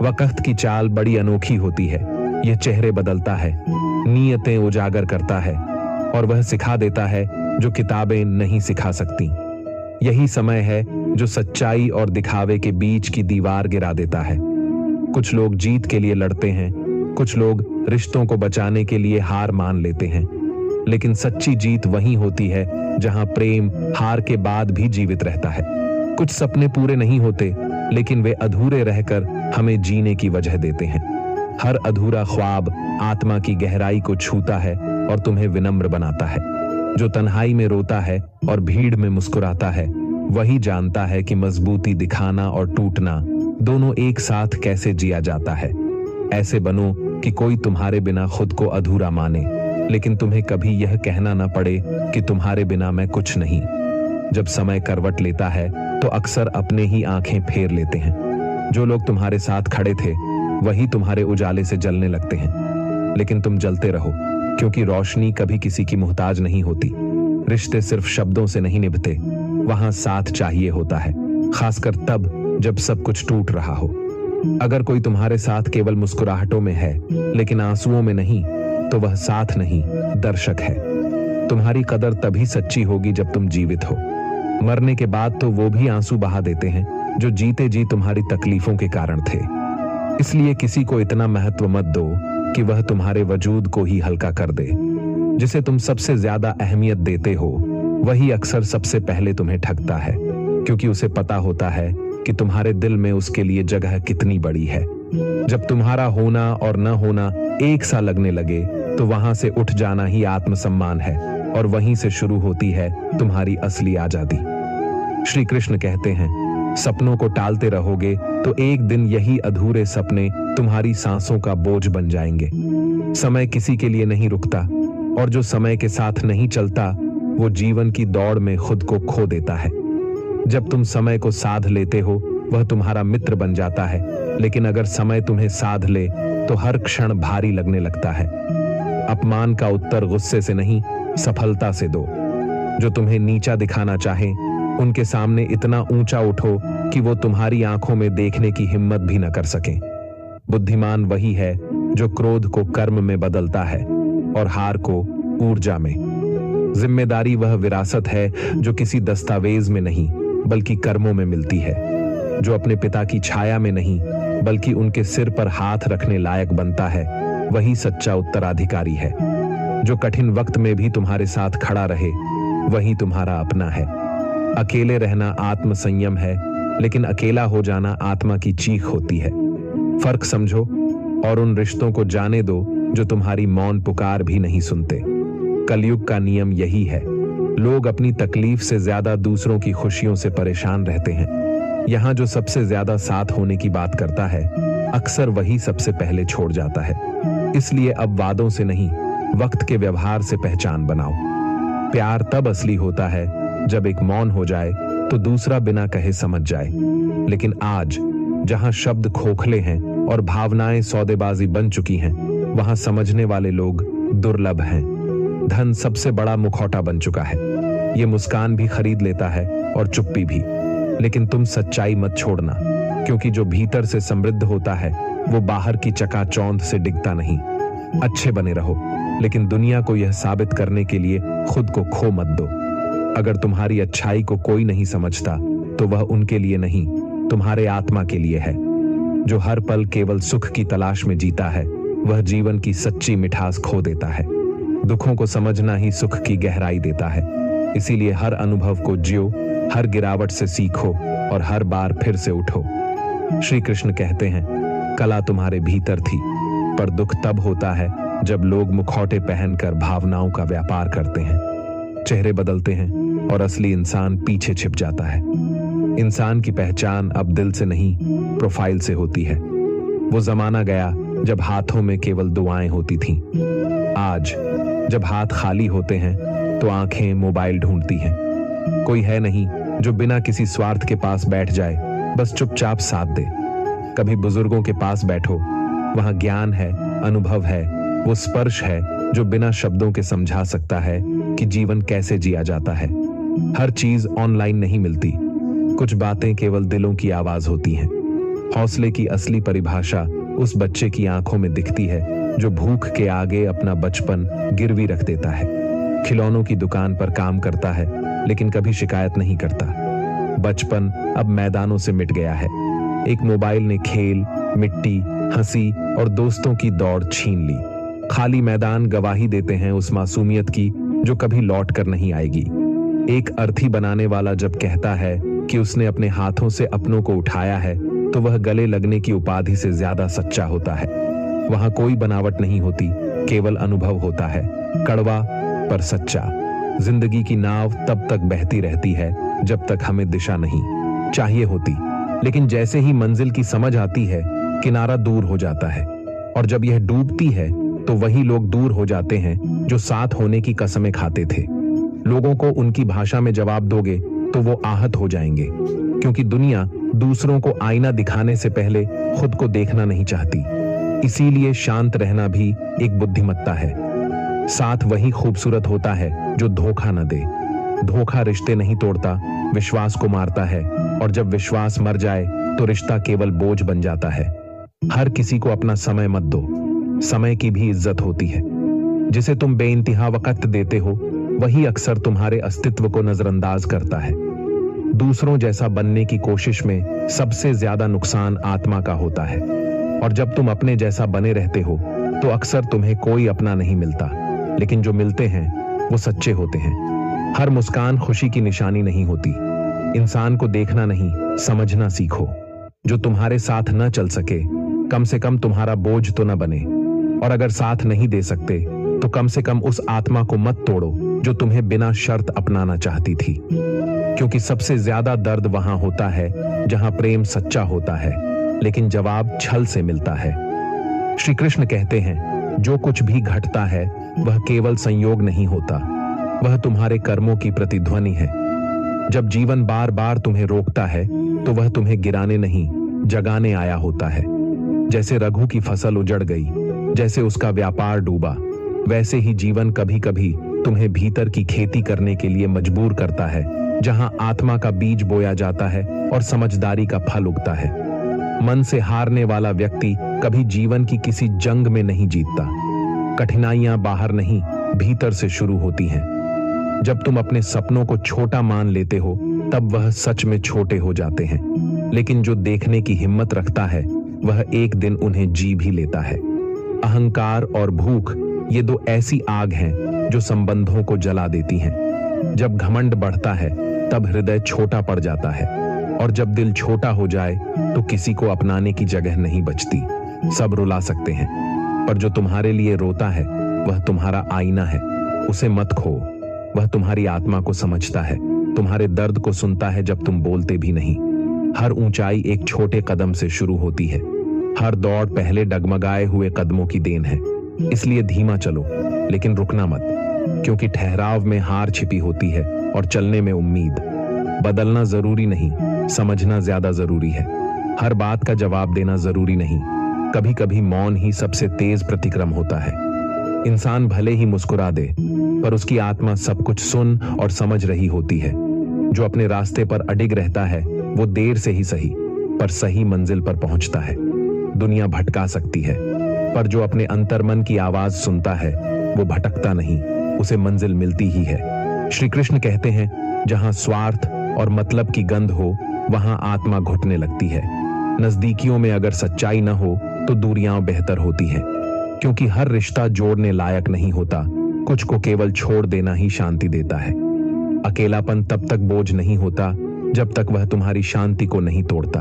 वक्त की चाल बड़ी अनोखी होती है। यह चेहरे बदलता है, नीयतें उजागर करता है और वह सिखा देता है जो किताबें नहीं सिखा सकती। यही समय है जो सच्चाई और दिखावे के बीच की दीवार गिरा देता है। कुछ लोग जीत के लिए लड़ते हैं, कुछ लोग रिश्तों को बचाने के लिए हार मान लेते हैं। लेकिन सच्ची जीत वहीं होती है जहां प्रेम हार के बाद भी जीवित रहता है। कुछ सपने पूरे नहीं होते, लेकिन वे अधूरे रहकर हमें जीने की वजह देते हैं। हर अधूरा ख्वाब आत्मा की गहराई को छूता है और तुम्हें विनम्र बनाता है। जो तन्हाई में रोता है और भीड़ में मुस्कुराता है, वही जानता है कि मजबूती दिखाना और टूटना दोनों एक साथ कैसे जिया जाता है। ऐसे बनो कि कोई तुम्हारे बिना खुद को अधूरा माने, लेकिन तुम्हें कभी यह कहना ना पड़े कि तुम्हारे बिना मैं कुछ नहीं। जब समय करवट लेता है तो अक्सर अपने ही आंखें फेर लेते हैं। जो लोग तुम्हारे साथ खड़े थे वही तुम्हारे उजाले से जलने लगते हैं। लेकिन तुम जलते रहो, क्योंकि रोशनी कभी किसी की मोहताज नहीं होती। रिश्ते सिर्फ शब्दों से नहीं निभते, वहां साथ चाहिए होता है, खासकर तब जब सब कुछ टूट रहा हो। अगर कोई तुम्हारे साथ केवल मुस्कुराहटों में है लेकिन आंसुओं में नहीं, तो वह साथ नहीं, दर्शक है। तुम्हारी कदर तभी सच्ची होगी जब तुम जीवित हो। मरने के बाद तो वो भी आंसू बहा देते हैं जो जीते जी तुम्हारी तकलीफों के कारण थे। इसलिए किसी को इतना महत्व मत दो कि वह तुम्हारे वजूद को ही हल्का कर दे। जिसे तुम सबसे ज्यादा अहमियत देते हो वही अक्सर सबसे पहले तुम्हें ठगता है, क्योंकि उसे पता होता है कि तुम्हारे दिल में उसके लिए जगह कितनी बड़ी है। जब तुम्हारा होना और न होना एक सा लगने लगे तो वहां से उठ जाना ही आत्मसम्मान है और वहीं से शुरू होती है तुम्हारी असली आजादी। श्री कृष्ण कहते हैं, सपनों को टालते रहोगे तो एक दिन यही अधूरे सपने तुम्हारी सांसों का बोझ बन जाएंगे। समय किसी के लिए नहीं रुकता और जो समय के साथ नहीं चलता वो जीवन की दौड़ में खुद को खो देता है। जब तुम समय को साध लेते हो वह तुम्हारा मित्र बन जाता है, लेकिन अगर समय तुम्हें साध ले तो हर क्षण भारी लगने लगता है। अपमान का उत्तर गुस्से से नहीं, सफलता से दो। जो तुम्हें नीचा दिखाना चाहे उनके सामने इतना ऊंचा उठो कि वो तुम्हारी आंखों में देखने की हिम्मत भी न कर सकें। बुद्धिमान वही है जो क्रोध को कर्म में बदलता है और हार को ऊर्जा में। जिम्मेदारी वह विरासत है जो किसी दस्तावेज में नहीं बल्कि कर्मों में मिलती है। जो अपने पिता की छाया में नहीं बल्कि उनके सिर पर हाथ रखने लायक बनता है, वही सच्चा उत्तराधिकारी है। जो कठिन वक्त में भी तुम्हारे साथ खड़ा रहे, वही तुम्हारा अपना है। अकेले रहना आत्म संयम है, लेकिन अकेला हो जाना आत्मा की चीख होती है। फर्क समझो और उन रिश्तों को जाने दो जो तुम्हारी मौन पुकार भी नहीं सुनते। कलयुग का नियम यही है, लोग अपनी तकलीफ से ज्यादा दूसरों की खुशियों से परेशान रहते हैं। यहाँ जो सबसे ज्यादा साथ होने की बात करता है, अक्सर वही सबसे पहले छोड़ जाता है। इसलिए अब वादों से नहीं, वक्त के व्यवहार से पहचान बनाओ। प्यार तब असली होता है जब एक मौन हो जाए तो दूसरा बिना कहे समझ जाए। लेकिन आज जहां शब्द खोखले हैं और भावनाएं सौदेबाजी बन चुकी हैं, वहां समझने वाले लोग दुर्लभ हैं। धन सबसे बड़ा मुखौटा बन चुका है, ये मुस्कान भी खरीद लेता है और चुप्पी भी। लेकिन तुम सच्चाई मत छोड़ना, क्योंकि जो भीतर से समृद्ध होता है वो बाहर की चकाचौंध से डिगता नहीं। अच्छे बने रहो, लेकिन दुनिया को यह साबित करने के लिए खुद को खो मत दो। अगर तुम्हारी अच्छाई को कोई नहीं समझता तो वह उनके लिए नहीं, तुम्हारे आत्मा के लिए है। जो हर पल केवल सुख की तलाश में जीता है, वह जीवन की सच्ची मिठास खो देता है। दुखों को समझना ही सुख की गहराई देता है। इसीलिए हर अनुभव को जियो, हर गिरावट से सीखो और हर बार फिर से उठो। श्री कृष्ण कहते हैं, कला तुम्हारे भीतर थी, पर दुख तब होता है जब लोग मुखौटे पहनकर भावनाओं का व्यापार करते हैं। चेहरे बदलते हैं और असली इंसान पीछे छिप जाता है। इंसान की पहचान अब दिल से नहीं, प्रोफाइल से होती है। वो जमाना गया जब हाथों में केवल दुआएं होती थीं। आज जब हाथ खाली होते हैं तो आंखें मोबाइल ढूंढती हैं। कोई है नहीं जो बिना किसी स्वार्थ के पास बैठ जाए, बस चुपचाप साथ दे। कभी बुजुर्गों के पास बैठो, वहां ज्ञान है, अनुभव है, वो स्पर्श है जो बिना शब्दों के समझा सकता है कि जीवन कैसे जिया जाता है। हर चीज ऑनलाइन नहीं मिलती, कुछ बातें केवल दिलों की आवाज होती हैं। हौसले की असली परिभाषा उस बच्चे की आंखों में दिखती है जो भूख के आगे अपना बचपन गिरवी रख देता है। खिलौनों की दुकान पर काम करता है लेकिन कभी शिकायत नहीं करता। बचपन अब मैदानों से मिट गया है। एक मोबाइल ने खेल, मिट्टी, हंसी और दोस्तों की दौड़ छीन ली। खाली मैदान गवाही देते हैं उस मासूमियत की जो कभी लौट कर नहीं आएगी। एक अर्थी बनाने वाला जब कहता है कि उसने अपने हाथों से अपनों को उठाया है, तो वह गले लगने की उपाधि से ज्यादा सच्चा होता है। वहां कोई बनावट नहीं होती, केवल अनुभव होता है, कड़वा पर सच्चा। जिंदगी की नाव तब तक बहती रहती है जब तक हमें दिशा नहीं चाहिए होती, लेकिन जैसे ही मंजिल की समझ आती है, किनारा दूर हो जाता है। और जब यह डूबती है तो वही लोग दूर हो जाते हैं जो साथ होने की कसमें खाते थे। लोगों को उनकी भाषा में जवाब दोगे तो वो आहत हो जाएंगे, क्योंकि दुनिया दूसरों को आईना दिखाने से पहले खुद को देखना नहीं चाहती। इसीलिए शांत रहना भी एक बुद्धिमत्ता है। साथ वही खूबसूरत होता है जो धोखा न दे। धोखा रिश्ते नहीं तोड़ता, विश्वास को मारता है, और जब विश्वास मर जाए तो रिश्ता केवल बोझ बन जाता है। हर किसी को अपना समय मत दो, समय की भी इज्जत होती है। जिसे तुम बेइंतहा वक्त देते हो वही अक्सर तुम्हारे अस्तित्व को नजरअंदाज करता है। दूसरों जैसा बनने की कोशिश में सबसे ज्यादा नुकसान आत्मा का होता है, और जब तुम अपने जैसा बने रहते हो तो अक्सर तुम्हें कोई अपना नहीं मिलता, लेकिन जो मिलते हैं वो सच्चे होते हैं। हर मुस्कान खुशी की निशानी नहीं होती। इंसान को देखना नहीं, समझना सीखो। जो तुम्हारे साथ न चल सके, कम से कम तुम्हारा बोझ तो न बने, और अगर साथ नहीं दे सकते तो कम से कम उस आत्मा को मत तोड़ो जो तुम्हें बिना शर्त अपनाना चाहती थी। क्योंकि सबसे ज्यादा दर्द वहां होता है जहां प्रेम सच्चा होता है, लेकिन जवाब छल से मिलता है। श्री कृष्ण कहते हैं, जो कुछ भी घटता है वह केवल संयोग नहीं होता, वह तुम्हारे कर्मों की प्रतिध्वनि है। जब जीवन बार बार तुम्हें रोकता है तो वह तुम्हें गिराने नहीं, जगाने आया होता है। जैसे रघु की फसल उजड़ गई, जैसे उसका व्यापार डूबा, वैसे ही जीवन कभी कभी तुम्हें भीतर की खेती करने के लिए मजबूर करता है, जहां आत्मा का बीज बोया जाता है और समझदारी का फल उगता है। मन से हारने वाला व्यक्ति कभी जीवन की किसी जंग में नहीं जीतता। कठिनाइयां बाहर नहीं, भीतर से शुरू होती हैं। जब तुम अपने सपनों को छोटा मान लेते हो तब वह सच में छोटे हो जाते हैं, लेकिन जो देखने की हिम्मत रखता है वह एक दिन उन्हें जी भी लेता है। अहंकार और भूख, ये दो ऐसी आग हैं जो संबंधों को जला देती हैं। जब घमंड बढ़ता है तब हृदय छोटा पड़ जाता है, और जब दिल छोटा हो जाए तो किसी को अपनाने की जगह नहीं बचती। सब रुला सकते हैं, पर जो तुम्हारे लिए रोता है वह तुम्हारा आईना है, उसे मत खो। वह तुम्हारी आत्मा को समझता है, तुम्हारे दर्द को सुनता है जब तुम बोलते भी नहीं। हर ऊंचाई एक छोटे कदम से शुरू होती है, हर दौड़ पहले डगमगाए हुए कदमों की देन है। इसलिए धीमा चलो, लेकिन रुकना मत, क्योंकि ठहराव में हार छिपी होती है और चलने में उम्मीद। बदलना जरूरी नहीं, समझना ज्यादा जरूरी है। हर बात का जवाब देना जरूरी नहीं, कभी कभी मौन ही सबसे तेज प्रतिक्रम होता है। इंसान भले ही मुस्कुरा दे, पर उसकी आत्मा सब कुछ सुन और समझ रही होती है। जो अपने रास्ते पर अडिग रहता है वो देर से ही सही, पर सही मंजिल पर पहुंचता है। दुनिया भटका सकती है, पर जो अपने अंतर्मन की आवाज सुनता है वो भटकता नहीं, उसे मंजिल मिलती ही है। श्री कृष्ण कहते हैं, जहां स्वार्थ और मतलब की गंध हो वहां आत्मा घुटने लगती है। नजदीकियों में अगर सच्चाई न हो तो दूरियां बेहतर होती हैं, क्योंकि हर रिश्ता जोड़ने लायक नहीं होता। कुछ को केवल छोड़ देना ही शांति देता है। अकेलापन तब तक बोझ नहीं होता जब तक वह तुम्हारी शांति को नहीं तोड़ता।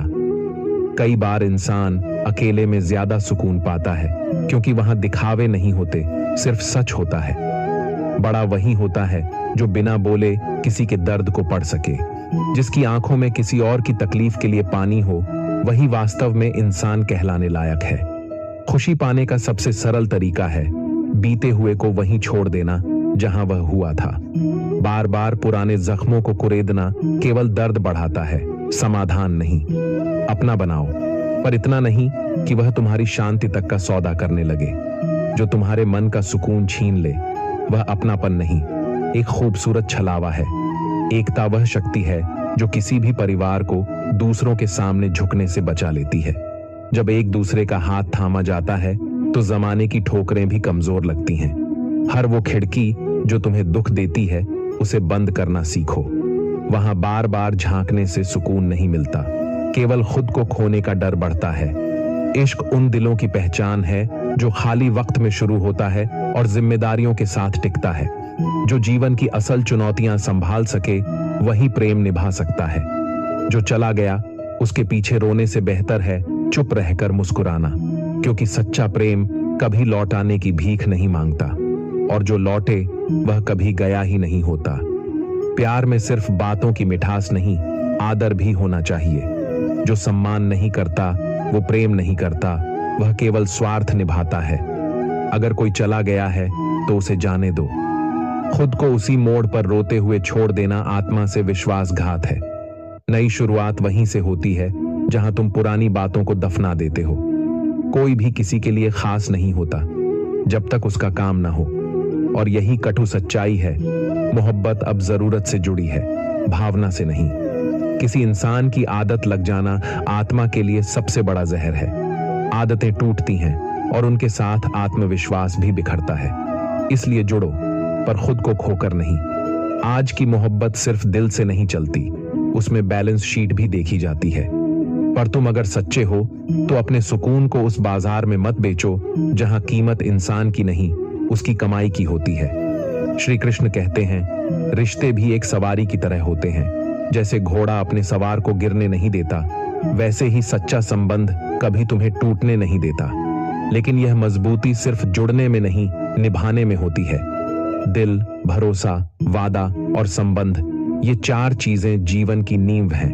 कई बार इंसान अकेले में ज्यादा सुकून पाता है, क्योंकि वहां दिखावे नहीं होते, सिर्फ सच होता है। बड़ा वही होता है जो बिना बोले किसी के दर्द को पढ़ सके, जिसकी आंखों में किसी और की तकलीफ के लिए पानी हो, वही वास्तव में इंसान कहलाने लायक है। खुशी पाने का सबसे सरल तरीका है बीते हुए को वहीं छोड़ देना जहां वह हुआ था। बार बार पुराने जख्मों को कुरेदना केवल दर्द बढ़ाता है, समाधान नहीं। अपना बनाओ, पर इतना नहीं कि वह तुम्हारी शांति तक का सौदा करने लगे। जो तुम्हारे मन का सुकून छीन ले वह अपनापन नहीं, एक खूबसूरत छलावा है। एकता वह शक्ति है जो किसी भी परिवार को दूसरों के सामने झुकने से बचा लेती है। जब एक दूसरे का हाथ थामा जाता है तो जमाने की ठोकरें भी कमजोर लगती हैं। हर वो खिड़की जो तुम्हें दुख देती है उसे बंद करना सीखो। वहां बार बार झांकने से सुकून नहीं मिलता, केवल खुद को खोने का डर बढ़ता है। इश्क उन दिलों की पहचान है जो खाली वक्त में शुरू होता है और जिम्मेदारियों के साथ टिकता है। जो जीवन की असल चुनौतियां संभाल सके वही प्रेम निभा सकता है। जो चला गया उसके पीछे रोने से बेहतर है चुप रहकर मुस्कुराना, क्योंकि सच्चा प्रेम कभी लौट आने की भीख नहीं मांगता, और जो लौटे वह कभी गया ही नहीं होता। प्यार में सिर्फ बातों की मिठास नहीं, आदर भी होना चाहिए। जो सम्मान नहीं करता वो प्रेम नहीं करता, वह केवल स्वार्थ निभाता है। अगर कोई चला गया है तो उसे जाने दो। खुद को उसी मोड़ पर रोते हुए छोड़ देना आत्मा से विश्वासघात है। नई शुरुआत वहीं से होती है जहां तुम पुरानी बातों को दफना देते हो। कोई भी किसी के लिए खास नहीं होता जब तक उसका काम ना हो, और यही कटु सच्चाई है। मोहब्बत अब जरूरत से जुड़ी है, भावना से नहीं। किसी इंसान की आदत लग जाना आत्मा के लिए सबसे बड़ा जहर है। आदतें टूटती हैं और उनके साथ आत्मविश्वास भी बिखरता है। इसलिए जुड़ो, पर खुद को खोकर नहीं। आज की मोहब्बत सिर्फ दिल से नहीं चलती, उसमें बैलेंस शीट भी देखी जाती है। पर तुम अगर सच्चे हो तो अपने सुकून को उस बाजार में मत बेचो जहां कीमत इंसान की नहीं उसकी कमाई की होती है। श्री कृष्ण कहते हैं, रिश्ते भी एक सवारी की तरह होते हैं। जैसे घोड़ा अपने सवार को गिरने नहीं देता, वैसे ही सच्चा संबंध कभी तुम्हें टूटने नहीं देता। लेकिन यह मजबूती सिर्फ जुड़ने में नहीं, निभाने में होती है। दिल, भरोसा, वादा और संबंध, ये चार चीजें जीवन की नींव हैं।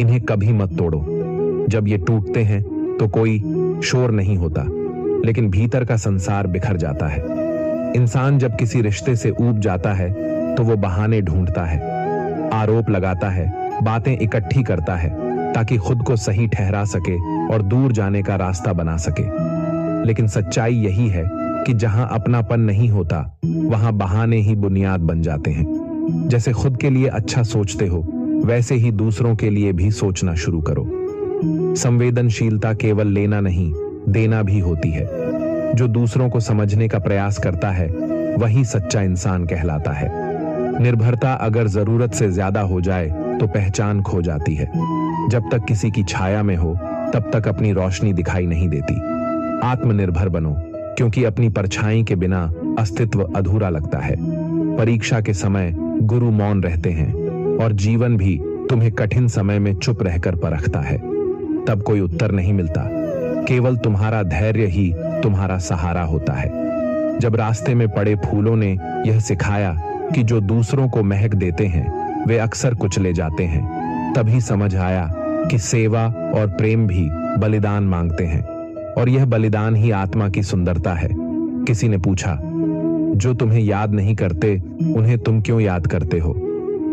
इन्हें कभी मत तोड़ो। जब ये टूटते हैं तो कोई शोर नहीं होता, लेकिन भीतर का संसार बिखर जाता है। इंसान जब किसी रिश्ते से ऊब जाता है तो वो बहाने ढूंढता है, आरोप लगाता है, बातें इकट्ठी करता है ताकि खुद को सही ठहरा सके और दूर जाने का रास्ता बना सके। लेकिन सच्चाई यही है कि जहां अपनापन नहीं होता वहां बहाने ही बुनियाद बन जाते हैं। जैसे खुद के लिए अच्छा सोचते हो वैसे ही दूसरों के लिए भी सोचना शुरू करो। संवेदनशीलता केवल लेना नहीं, देना भी होती है। जो दूसरों को समझने का प्रयास करता है वही सच्चा इंसान कहलाता है। निर्भरता अगर जरूरत से ज्यादा हो जाए तो पहचान खो जाती है। जब तक किसी की छाया में हो तब तक अपनी रोशनी दिखाई नहीं देती। आत्मनिर्भर बनो, क्योंकि अपनी परछाई के बिना अस्तित्व अधूरा लगता है। परीक्षा के समय गुरु मौन रहते हैं और जीवन भी तुम्हें कठिन समय में चुप रहकर परखता है। तब कोई उत्तर नहीं मिलता, केवल तुम्हारा धैर्य ही तुम्हारा सहारा होता है। जब रास्ते में पड़े फूलों ने यह सिखाया कि जो दूसरों को महक देते हैं वे अक्सर कुचले जाते हैं, तभी समझ आया कि सेवा और प्रेम भी बलिदान मांगते हैं, और यह बलिदान ही आत्मा की सुंदरता है। किसी ने पूछा, जो तुम्हें याद नहीं करते उन्हें तुम क्यों याद करते हो?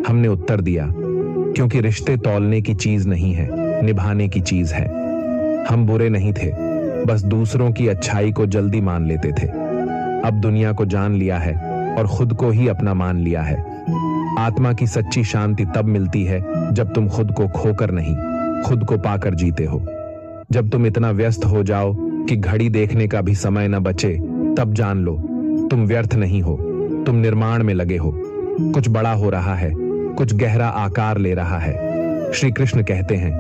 हमने उत्तर दिया, क्योंकि रिश्ते तौलने की चीज नहीं है, निभाने की चीज है। हम बुरे नहीं थे, बस दूसरों की अच्छाई को जल्दी मान लेते थे। अब दुनिया को जान लिया है और खुद को ही अपना मान लिया है। आत्मा की सच्ची शांति तब मिलती है जब तुम खुद को खोकर नहीं, खुद को पाकर जीते हो। जब तुम इतना व्यस्त हो जाओ कि घड़ी देखने का भी समय न बचे, तब जान लो तुम व्यर्थ नहीं हो, तुम निर्माण में लगे हो। कुछ बड़ा हो रहा है, कुछ गहरा आकार ले रहा है। श्री कृष्ण कहते हैं,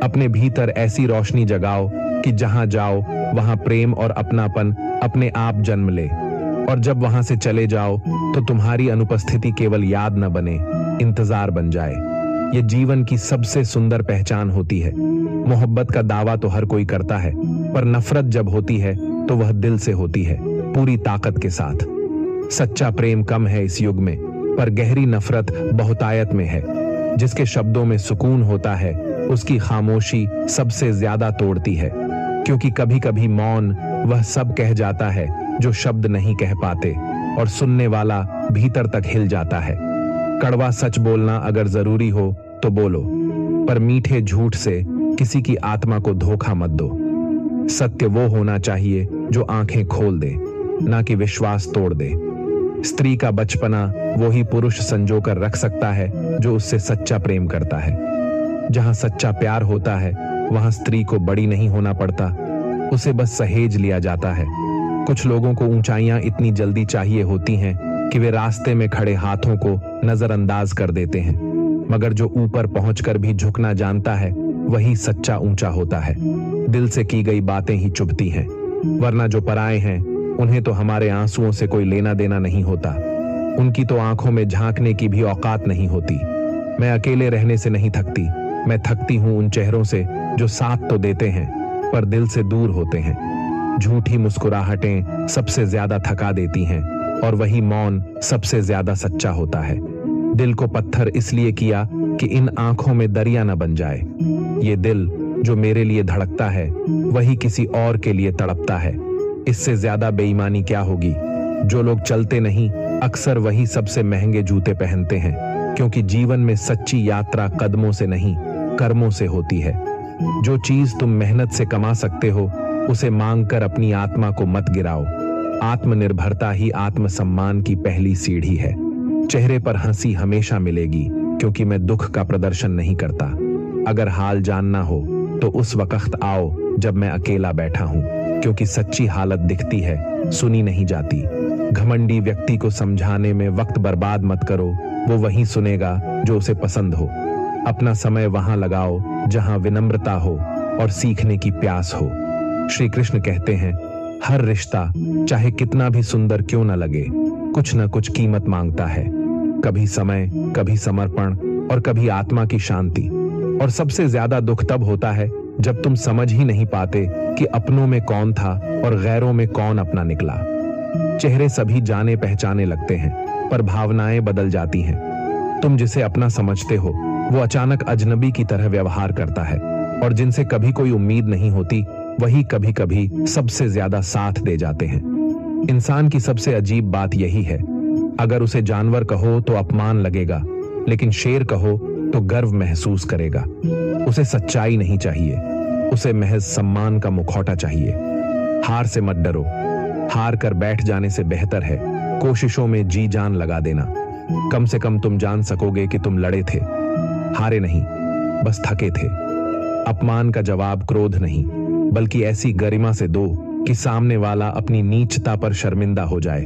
अपने भीतर ऐसी रोशनी जगाओ कि जहां जाओ वहां प्रेम और अपनापन अपने आप जन्म ले, और जब वहां से चले जाओ तो तुम्हारी अनुपस्थिति केवल याद न बने, इंतजार बन जाए। ये जीवन की सबसे सुंदर पहचान होती है। मोहब्बत का दावा तो हर कोई करता है, पर नफरत जब होती है तो वह दिल से होती है, पूरी ताकत के साथ। सच्चा प्रेम कम है इस युग में, पर गहरी नफरत बहुतायत में है। जिसके शब्दों में सुकून होता है, उसकी खामोशी सबसे ज्यादा तोड़ती है, क्योंकि कभी कभी मौन वह सब कह जाता है जो शब्द नहीं कह पाते, और सुनने वाला भीतर तक हिल जाता है। कड़वा सच बोलना अगर जरूरी हो तो बोलो, पर मीठे झूठ से किसी की आत्मा को धोखा मत दो। सत्य वो होना चाहिए जो आंखें खोल दे, ना कि विश्वास तोड़ दे। स्त्री का बचपना वो ही पुरुष संजोकर रख सकता है जो उससे सच्चा प्रेम करता है। जहां सच्चा प्यार होता है वहां स्त्री को बड़ी नहीं होना पड़ता, उसे बस सहेज लिया जाता है। कुछ लोगों को ऊंचाइयां इतनी जल्दी चाहिए होती हैं कि वे रास्ते में खड़े हाथों को नजरअंदाज कर देते हैं, मगर जो ऊपर पहुंचकर भी झुकना जानता है वही सच्चा ऊंचा होता है। दिल से की गई बातें ही चुभती हैं, वरना जो पराए हैं उन्हें तो हमारे आंसुओं से कोई लेना देना नहीं होता। उनकी तो आंखों में झांकने की भी औकात नहीं होती। मैं अकेले रहने से नहीं थकती, मैं थकती हूं उन चेहरों से जो साथ तो देते हैं पर दिल से दूर होते हैं। झूठी मुस्कुराहटें सबसे ज्यादा थका देती हैं, और वही मौन सबसे ज्यादा सच्चा होता है। दिल को पत्थर इसलिए किया कि इन आंखों में दरिया न बन जाए। ये दिल जो मेरे लिए धड़कता है वही किसी और के लिए तड़पता है। इससे ज्यादा बेईमानी क्या होगी। जो लोग चलते नहीं अक्सर वही सबसे महंगे जूते पहनते हैं, क्योंकि जीवन में सच्ची यात्रा कदमों से नहीं कर्मों से होती है। जो चीज तुम मेहनत से कमा सकते हो उसे मांगकर अपनी आत्मा को मत गिराओ। आत्मनिर्भरता ही आत्मसम्मान की पहली सीढ़ी है। चेहरे पर हंसी हमेशा मिलेगी, क्योंकि मैं दुख का प्रदर्शन नहीं करता। अगर हाल जानना हो तो उस वक्त आओ जब मैं अकेला बैठा हूं, क्योंकि सच्ची हालत दिखती है, सुनी नहीं जाती। घमंडी व्यक्ति को समझाने में वक्त बर्बाद मत करो, वो वही सुनेगा जो उसे पसंद हो। अपना समय वहां लगाओ जहां विनम्रता हो और सीखने की प्यास हो। श्री कृष्ण कहते हैं, हर रिश्ता चाहे कितना भी सुंदर क्यों न लगे, कुछ न कुछ कीमत मांगता है। कभी समय, कभी समर्पण और कभी आत्मा की शांति। और सबसे ज्यादा दुख तब होता है जब तुम समझ ही नहीं पाते कि अपनों में कौन था और गैरों में कौन अपना निकला। चेहरे सभी जाने पहचाने लगते हैं, पर भावनाएं बदल जाती हैं। तुम जिसे अपना समझते हो वो अचानक अजनबी की तरह व्यवहार करता है, और जिनसे कभी कोई उम्मीद नहीं होती वही कभी कभी सबसे ज्यादा साथ दे जाते हैं। इंसान की सबसे अजीब बात यही है, अगर उसे जानवर कहो तो अपमान लगेगा, लेकिन शेर कहो तो गर्व महसूस करेगा। उसे सच्चाई नहीं चाहिए, उसे महज सम्मान का मुखौटा चाहिए। हार से मत डरो, हार कर बैठ जाने से बेहतर है कोशिशों में जी जान लगा देना। कम से कम तुम जान सकोगे कि तुम लड़े थे, हारे नहीं, बस थके थे। अपमान का जवाब क्रोध नहीं, बल्कि ऐसी गरिमा से दो कि सामने वाला अपनी नीचता पर शर्मिंदा हो जाए।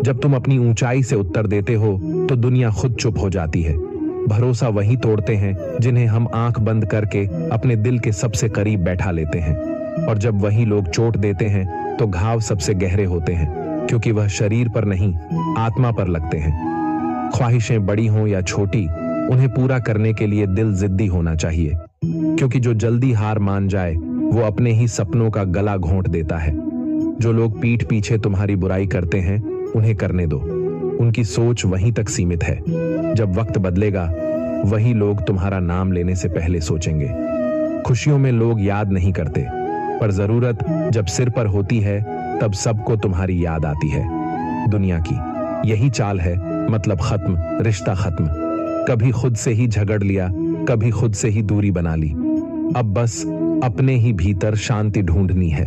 जब तुम अपनी ऊंचाई से उत्तर देते हो तो दुनिया खुद चुप हो जाती है। भरोसा वही तोड़ते हैं जिन्हें हम आंख बंद करके अपने दिल के सबसे करीब बैठा लेते हैं, और जब वही लोग चोट देते हैं तो घाव सबसे गहरे होते हैं, क्योंकि वह शरीर पर नहीं आत्मा पर लगते हैं। ख्वाहिशें बड़ी हों या छोटी, उन्हें पूरा करने के लिए दिल जिद्दी होना चाहिए, क्योंकि जो जल्दी हार मान जाए वो अपने ही सपनों का गला घोंट देता है। जो लोग पीठ पीछे तुम्हारी बुराई करते हैं उन्हें करने दो, उनकी सोच वहीं तक सीमित है। जब वक्त बदलेगा वही लोग तुम्हारा नाम लेने से पहले सोचेंगे। खुशियों में लोग याद नहीं करते, पर जरूरत जब सिर पर होती है तब सबको तुम्हारी याद आती है। दुनिया की यही चाल है, मतलब खत्म, रिश्ता खत्म। कभी खुद से ही झगड़ लिया, कभी खुद से ही दूरी बना ली। अब बस अपने ही भीतर शांति ढूंढनी है।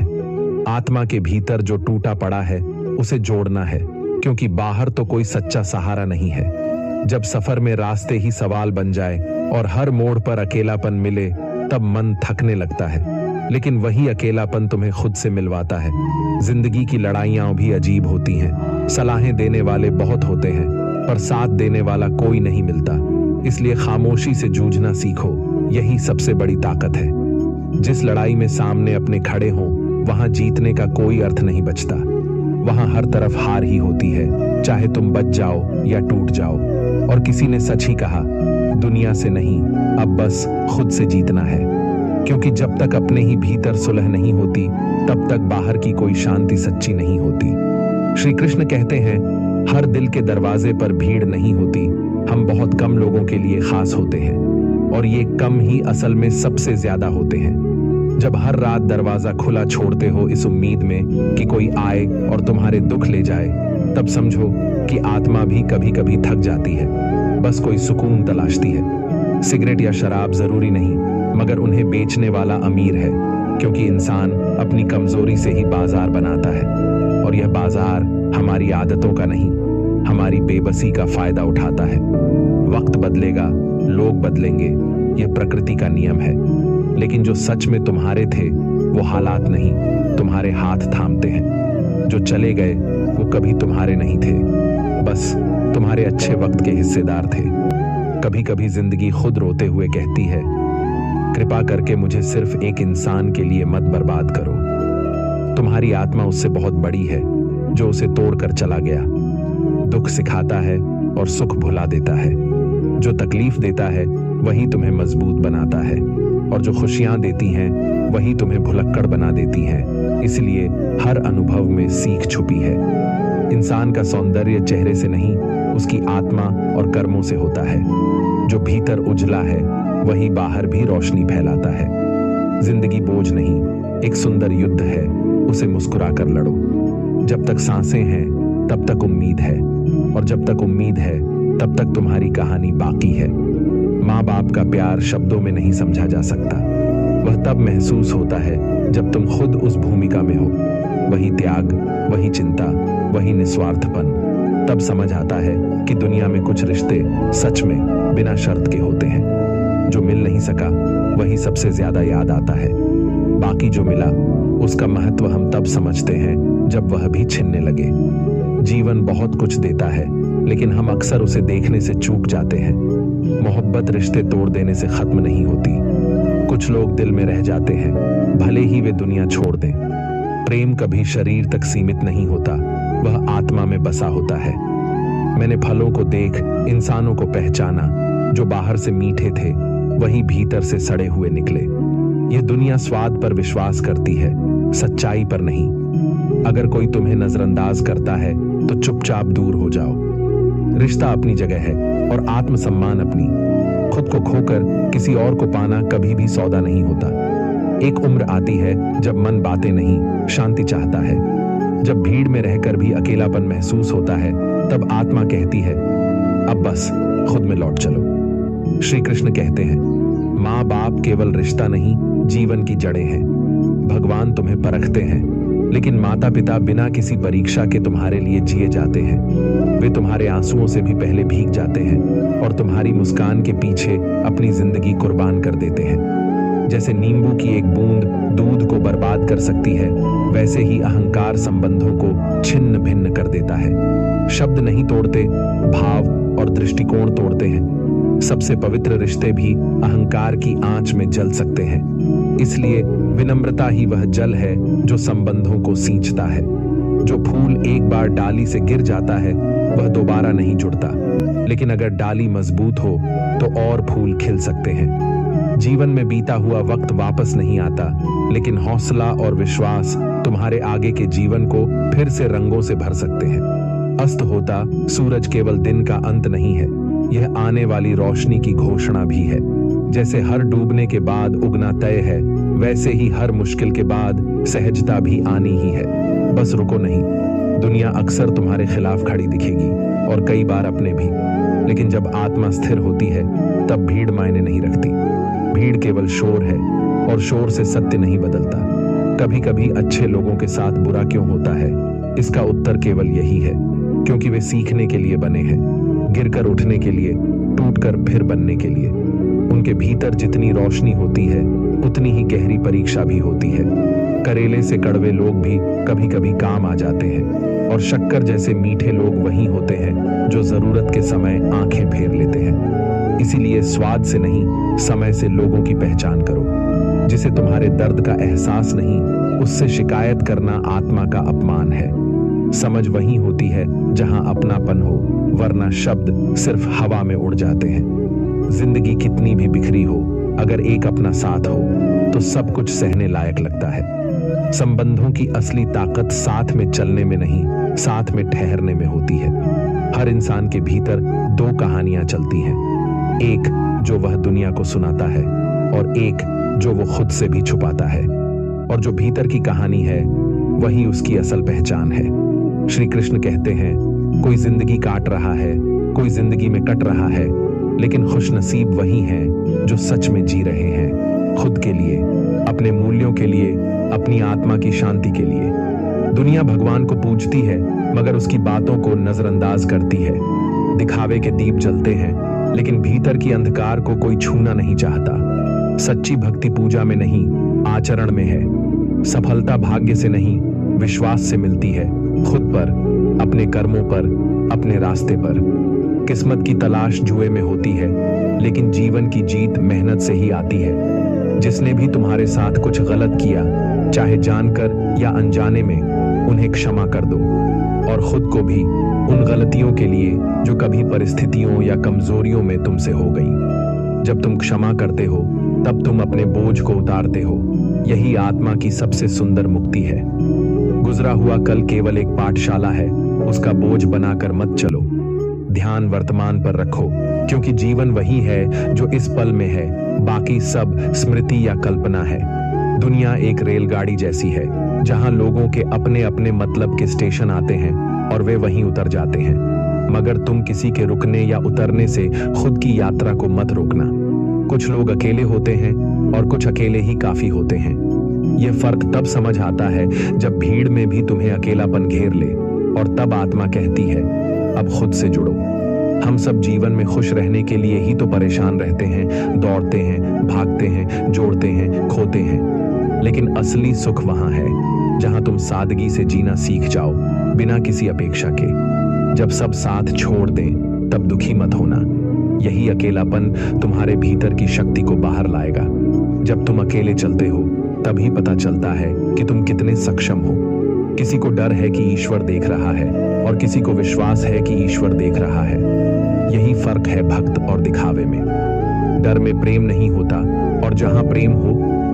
आत्मा के भीतर जो टूटा पड़ा है उसे जोड़ना है, क्योंकि बाहर तो कोई सच्चा सहारा नहीं है। जब सफर में रास्ते ही सवाल बन जाए और हर मोड़ पर अकेलापन मिले तब मन थकने लगता है, लेकिन वही अकेलापन तुम्हें खुद से मिलवाता है। जिंदगी की लड़ाइयां भी अजीब होती हैं। सलाहें देने वाले बहुत होते हैं, पर साथ देने वाला कोई नहीं मिलता। इसलिए खामोशी से जूझना सीखो, यही सबसे बड़ी ताकत है। जिस लड़ाई में सामने अपने खड़े हों वहां जीतने का कोई अर्थ नहीं बचता। वहां हर तरफ हार ही होती है, चाहे तुम बच जाओ या टूट जाओ। और किसी ने सच ही कहा, दुनिया से नहीं, अब बस खुद से जीतना है। क्योंकि जब तक अपने ही भीतर सुलह नहीं होती, तब तक बाहर की कोई शांति सच्ची नहीं होती। श्री कृष्ण कहते हैं, हर दिल के दरवाजे पर भीड़ नहीं होती, हम बहुत कम लोगों के लिए खास होते हैं, और ये कम ही असल में सबसे ज्यादा होते हैं। जब हर रात दरवाजा खुला छोड़ते हो इस उम्मीद में कि कोई आए और तुम्हारे दुख ले जाए, तब समझो कि आत्मा भी कभी कभी थक जाती है, बस कोई सुकून तलाशती है। सिगरेट या शराब जरूरी नहीं, मगर उन्हें बेचने वाला अमीर है, क्योंकि इंसान अपनी कमजोरी से ही बाजार बनाता है, और यह बाजार हमारी आदतों का नहीं, हमारी बेबसी का फायदा उठाता है। वक्त बदलेगा, लोग बदलेंगे, यह प्रकृति का नियम है, लेकिन जो सच में तुम्हारे थे वो हालात नहीं, तुम्हारे हाथ थामते हैं। जो चले गए वो कभी तुम्हारे नहीं थे, बस तुम्हारे अच्छे वक्त के हिस्सेदार थे। कभी कभी जिंदगी खुद रोते हुए कहती है, कृपा करके मुझे सिर्फ एक इंसान के लिए मत बर्बाद करो। तुम्हारी आत्मा उससे बहुत बड़ी है जो उसे तोड़कर चला गया। दुख सिखाता है और सुख भुला देता है। जो तकलीफ देता है वही तुम्हें मजबूत बनाता है, और जो खुशियां देती हैं वही तुम्हें भुलक्कड़ बना देती हैं। इसलिए हर अनुभव में सीख छुपी है। इंसान का सौंदर्य चेहरे से नहीं, उसकी आत्मा और कर्मों से होता है। जो भीतर उजला है वही बाहर भी रोशनी फैलाता है। जिंदगी बोझ नहीं, एक सुंदर युद्ध है, उसे मुस्कुरा कर लड़ो। जब तक सांसें हैं तब तक उम्मीद है, और जब तक उम्मीद है तब तक तुम्हारी कहानी बाकी है। माँ बाप का प्यार शब्दों में नहीं समझा जा सकता। वह तब महसूस होता है जब तुम खुद उस भूमिका में हो। वही त्याग, वही चिंता, वही निस्वार्थपन। तब समझ आता है कि दुनिया में कुछ रिश्ते सच में बिना शर्त के होते हैं। जो मिल नहीं सका वही सबसे ज्यादा याद आता है। बाकी जो मिला उसका महत्व हम तब समझते हैं जब वह भी छिनने लगे। जीवन बहुत कुछ देता है, लेकिन हम अक्सर उसे देखने से चूक जाते हैं। मोहब्बत रिश्ते तोड़ देने से खत्म नहीं होती। कुछ लोग दिल में रह जाते हैं, भले ही वे दुनिया छोड़ दें। प्रेम कभी शरीर तक सीमित नहीं होता, वह आत्मा में बसा होता है। मैंने फलों को देख इंसानों को पहचाना। जो बाहर से मीठे थे वही भीतर से सड़े हुए निकले। यह दुनिया स्वाद पर विश्वास करती है, सच्चाई पर नहीं। अगर कोई तुम्हें नजरअंदाज करता है तो चुपचाप दूर हो जाओ। रिश्ता अपनी जगह है और आत्मसम्मान अपनी। खुद को खोकर किसी और को पाना कभी भी सौदा नहीं होता। एक उम्र आती है जब मन बातें नहीं, शांति चाहता है। जब भीड़ में रहकर भी अकेलापन महसूस होता है, तब आत्मा कहती है, अब बस खुद में लौट चलो। श्री कृष्ण कहते हैं, माँ बाप केवल रिश्ता नहीं, जीवन की जड़ें हैं। भगवान तुम्हें परखते हैं, लेकिन माता पिता बिना किसी परीक्षा के तुम्हारे लिए जिए जाते हैं। वे तुम्हारे आंसुओं से भी पहले भीग जाते हैं और तुम्हारी मुस्कान के पीछे अपनी जिंदगी कुर्बान कर देते हैं। जैसे नींबू की एक बूंद दूध को बर्बाद कर सकती है, वैसे ही अहंकार संबंधों को छिन्न भिन्न कर देता है। शब्द नहीं तोड़ते, भाव और दृष्टिकोण तोड़ते हैं। सबसे पवित्र रिश्ते भी अहंकार की आंच में जल सकते हैं। इसलिए विनम्रता ही वह जल है जो संबंधों को सींचता है। जो फूल एक बार डाली से गिर जाता है वह दोबारा नहीं जुड़ता, लेकिन अगर डाली मजबूत हो तो और फूल खिल सकते हैं। जीवन में बीता हुआ वक्त वापस नहीं आता, लेकिन हौसला और विश्वास तुम्हारे आगे के जीवन को फिर से रंगों से भर सकते हैं। अस्त होता सूरज केवल दिन का अंत नहीं है, यह आने वाली रोशनी की घोषणा भी है। जैसे हर डूबने के बाद उगना तय है, वैसे ही हर मुश्किल के बाद सहजता भी आनी ही है। बस रुको नहीं। दुनिया अक्सर तुम्हारे खिलाफ खड़ी दिखेगी और कई बार अपने भी, लेकिन जब आत्मा स्थिर होती है तब भीड़ मायने नहीं रखती। भीड़ केवल शोर है और शोर से सत्य नहीं बदलता। कभी कभी अच्छे लोगों के साथ बुरा क्यों होता है, इसका उत्तर केवल यही है, क्योंकि वे सीखने के लिए बने हैं, गिरकर उठने के लिए, टूटकर फिर बनने के लिए। उनके भीतर जितनी रोशनी होती है उतनी ही गहरी परीक्षा भी होती है। करेले से कड़वे लोग भी कभी कभी काम आ जाते हैं, और शक्कर जैसे मीठे लोग वही होते हैं जो जरूरत के समय आंखें फेर लेते हैं। इसीलिए स्वाद से नहीं, समय से लोगों की पहचान करो। जिसे तुम्हारे दर्द का एहसास नहीं, उससे शिकायत करना आत्मा का अपमान है। समझ वही होती है जहां अपनापन हो, वरना शब्द सिर्फ हवा में उड़ जाते हैं। जिंदगी कितनी भी बिखरी हो, अगर एक अपना साथ हो तो सब कुछ सहने लायक लगता है। संबंधों की असली ताकत साथ में चलने में नहीं, साथ में ठहरने में होती है। हर इंसान के भीतर दो कहानियां चलती हैं, एक जो वह दुनिया को सुनाता है और एक जो वो खुद से भी छुपाता है। और जो भीतर की कहानी है वही उसकी असल पहचान है। श्री कृष्ण कहते हैं, कोई जिंदगी काट रहा है, कोई जिंदगी में कट रहा है, लेकिन खुशनसीब वही हैं जो सच में जी रहे हैं, खुद के लिए, अपने मूल्यों के लिए, अपनी आत्मा की शांति के लिए। दुनिया भगवान को पूजती है मगर उसकी बातों को नजरअंदाज करती है। दिखावे के दीप जलते हैं लेकिन भीतर की अंधकार को कोई छूना नहीं चाहता। सच्ची भक्ति पूजा में नहीं, आचरण में है। सफलता भाग्य से नहीं, विश्वास से मिलती है, खुद पर, अपने कर्मों पर, अपने रास्ते पर। किस्मत की तलाश जुए में होती है लेकिन जीवन की जीत मेहनत से ही आती है। जिसने भी तुम्हारे साथ कुछ गलत किया, चाहे जानकर या अनजाने में, उन्हें क्षमा कर दो, और खुद को भी, उन गलतियों के लिए जो कभी परिस्थितियों या कमजोरियों में तुमसे हो गई। जब तुम क्षमा करते हो तब तुम अपने बोझ को उतारते हो। यही आत्मा की सबसे सुंदर मुक्ति है। गुजरा हुआ कल केवल एक पाठशाला है, उसका बोझ बनाकर मत चलो। ध्यान वर्तमान पर रखो, क्योंकि जीवन वही है जो इस पल में है, बाकी सब स्मृति या कल्पना है। दुनिया एक रेलगाड़ी जैसी है जहां लोगों के अपने अपने मतलब के स्टेशन आते हैं और वे वहीं उतर जाते हैं। मगर तुम किसी के रुकने या उतरने से खुद की यात्रा को मत रोकना। कुछ लोग अकेले होते हैं और कुछ अकेले ही काफी होते हैं। यह फर्क तब समझ आता है जब भीड़ में भी तुम्हें अकेलापन घेर ले, और तब आत्मा कहती है, अब खुद से जुड़ो। हम सब जीवन में खुश रहने के लिए ही तो परेशान रहते हैं, दौड़ते हैं, भागते हैं, जोड़ते हैं, खोते हैं। लेकिन असली सुख वहां है जहां तुम सादगी से जीना सीख जाओ, बिना किसी अपेक्षा के। जब सब साथ छोड़ दें तब दुखी मत होना। यही अकेलापन तुम्हारे भीतर की शक्ति को बाहर लाएगा। जब तुम अकेले चलते हो तभी पता चलता है कि तुम कितने सक्षम हो। किसी को डर है कि ईश्वर देख रहा है और किसी को विश्वास है कि ईश्वर देख रहा है। यही फर्क है भक्त और दिखावे में। डर में प्रेम नहीं होता, और जहां प्रेम हो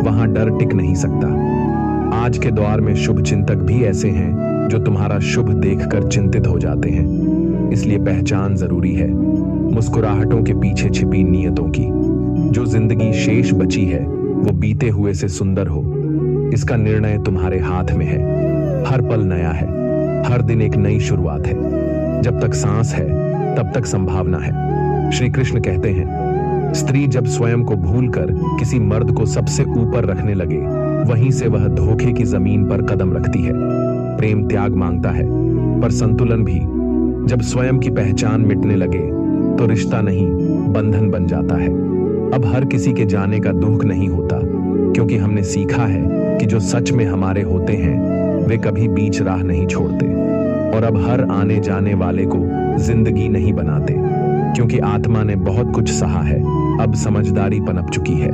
वहां डर टिक नहीं सकता। आज के दौर में शुभ चिंतक भी ऐसे हैं जो तुम्हारा शुभ देखकर चिंतित हो जाते हैं। इसलिए पहचान जरूरी है, मुस्कुराहटों के पीछे छिपी नियतों की। जो जिंदगी शेष बची है वो बीते हुए से सुंदर हो, इसका निर्णय तुम्हारे हाथ में है। हर पल नया है, हर दिन एक नई शुरुआत है। जब तक सांस है तब तक संभावना है। श्री कृष्ण कहते हैं, स्त्री जब स्वयं को भूलकर किसी मर्द को सबसे ऊपर रखने लगे, वहीं से वह धोखे की जमीन पर कदम रखती है। प्रेम त्याग मांगता है, पर संतुलन भी। जब स्वयं की पहचान मिटने लगे तो रिश्ता नहीं, बंधन बन जाता है। अब हर किसी के जाने का दुख नहीं होता, क्योंकि हमने सीखा है कि जो सच में हमारे होते हैं वे कभी बीच राह नहीं छोड़ते। और अब हर आने जाने वाले को जिंदगी नहीं बनाते, क्योंकि आत्मा ने बहुत कुछ सहा है, अब समझदारी पनप चुकी है।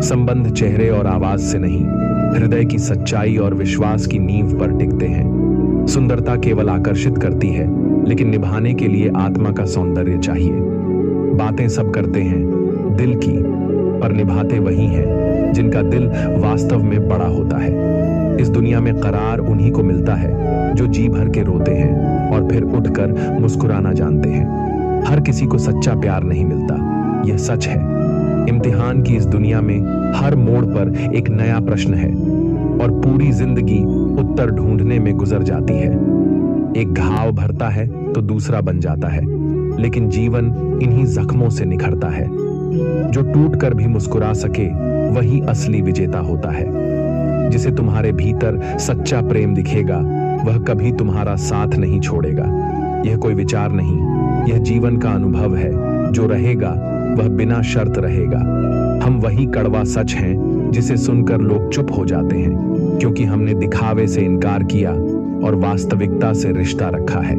संबंध चेहरे और आवाज से नहीं, हृदय की सच्चाई और विश्वास की नींव पर टिकते हैं। सुंदरता केवल आकर्षित करती है, लेकिन निभाने के लिए आत्मा का सौंदर्य चाहिए। बातें सब करते हैं दिल की, पर निभाते वही हैं जिनका दिल वास्तव में बड़ा होता है। इस दुनिया में करार उन्हीं को मिलता है जो जी भर के रोते हैं और फिर उठकर मुस्कुराना जानते हैं। हर किसी को सच्चा प्यार नहीं मिलता, यह सच है। इम्तिहान की इस दुनिया में हर मोड़ पर एक नया प्रश्न है, और पूरी जिंदगी उत्तर ढूंढने में गुजर जाती है। एक घाव भरता है तो दूसरा बन जाता है, लेकिन जीवन इन्हीं जख्मों से निखरता है। जो टूट कर भी मुस्कुरा सके वही असली विजेता होता है। जिसे तुम्हारे भीतर सच्चा प्रेम दिखेगा वह कभी तुम्हारा साथ नहीं छोड़ेगा। यह कोई विचार नहीं, यह जीवन का अनुभव है। जो रहेगा वह बिना शर्त रहेगा। हम वही कड़वा सच हैं जिसे सुनकर लोग चुप हो जाते हैं, क्योंकि हमने दिखावे से इनकार किया और वास्तविकता से रिश्ता रखा है।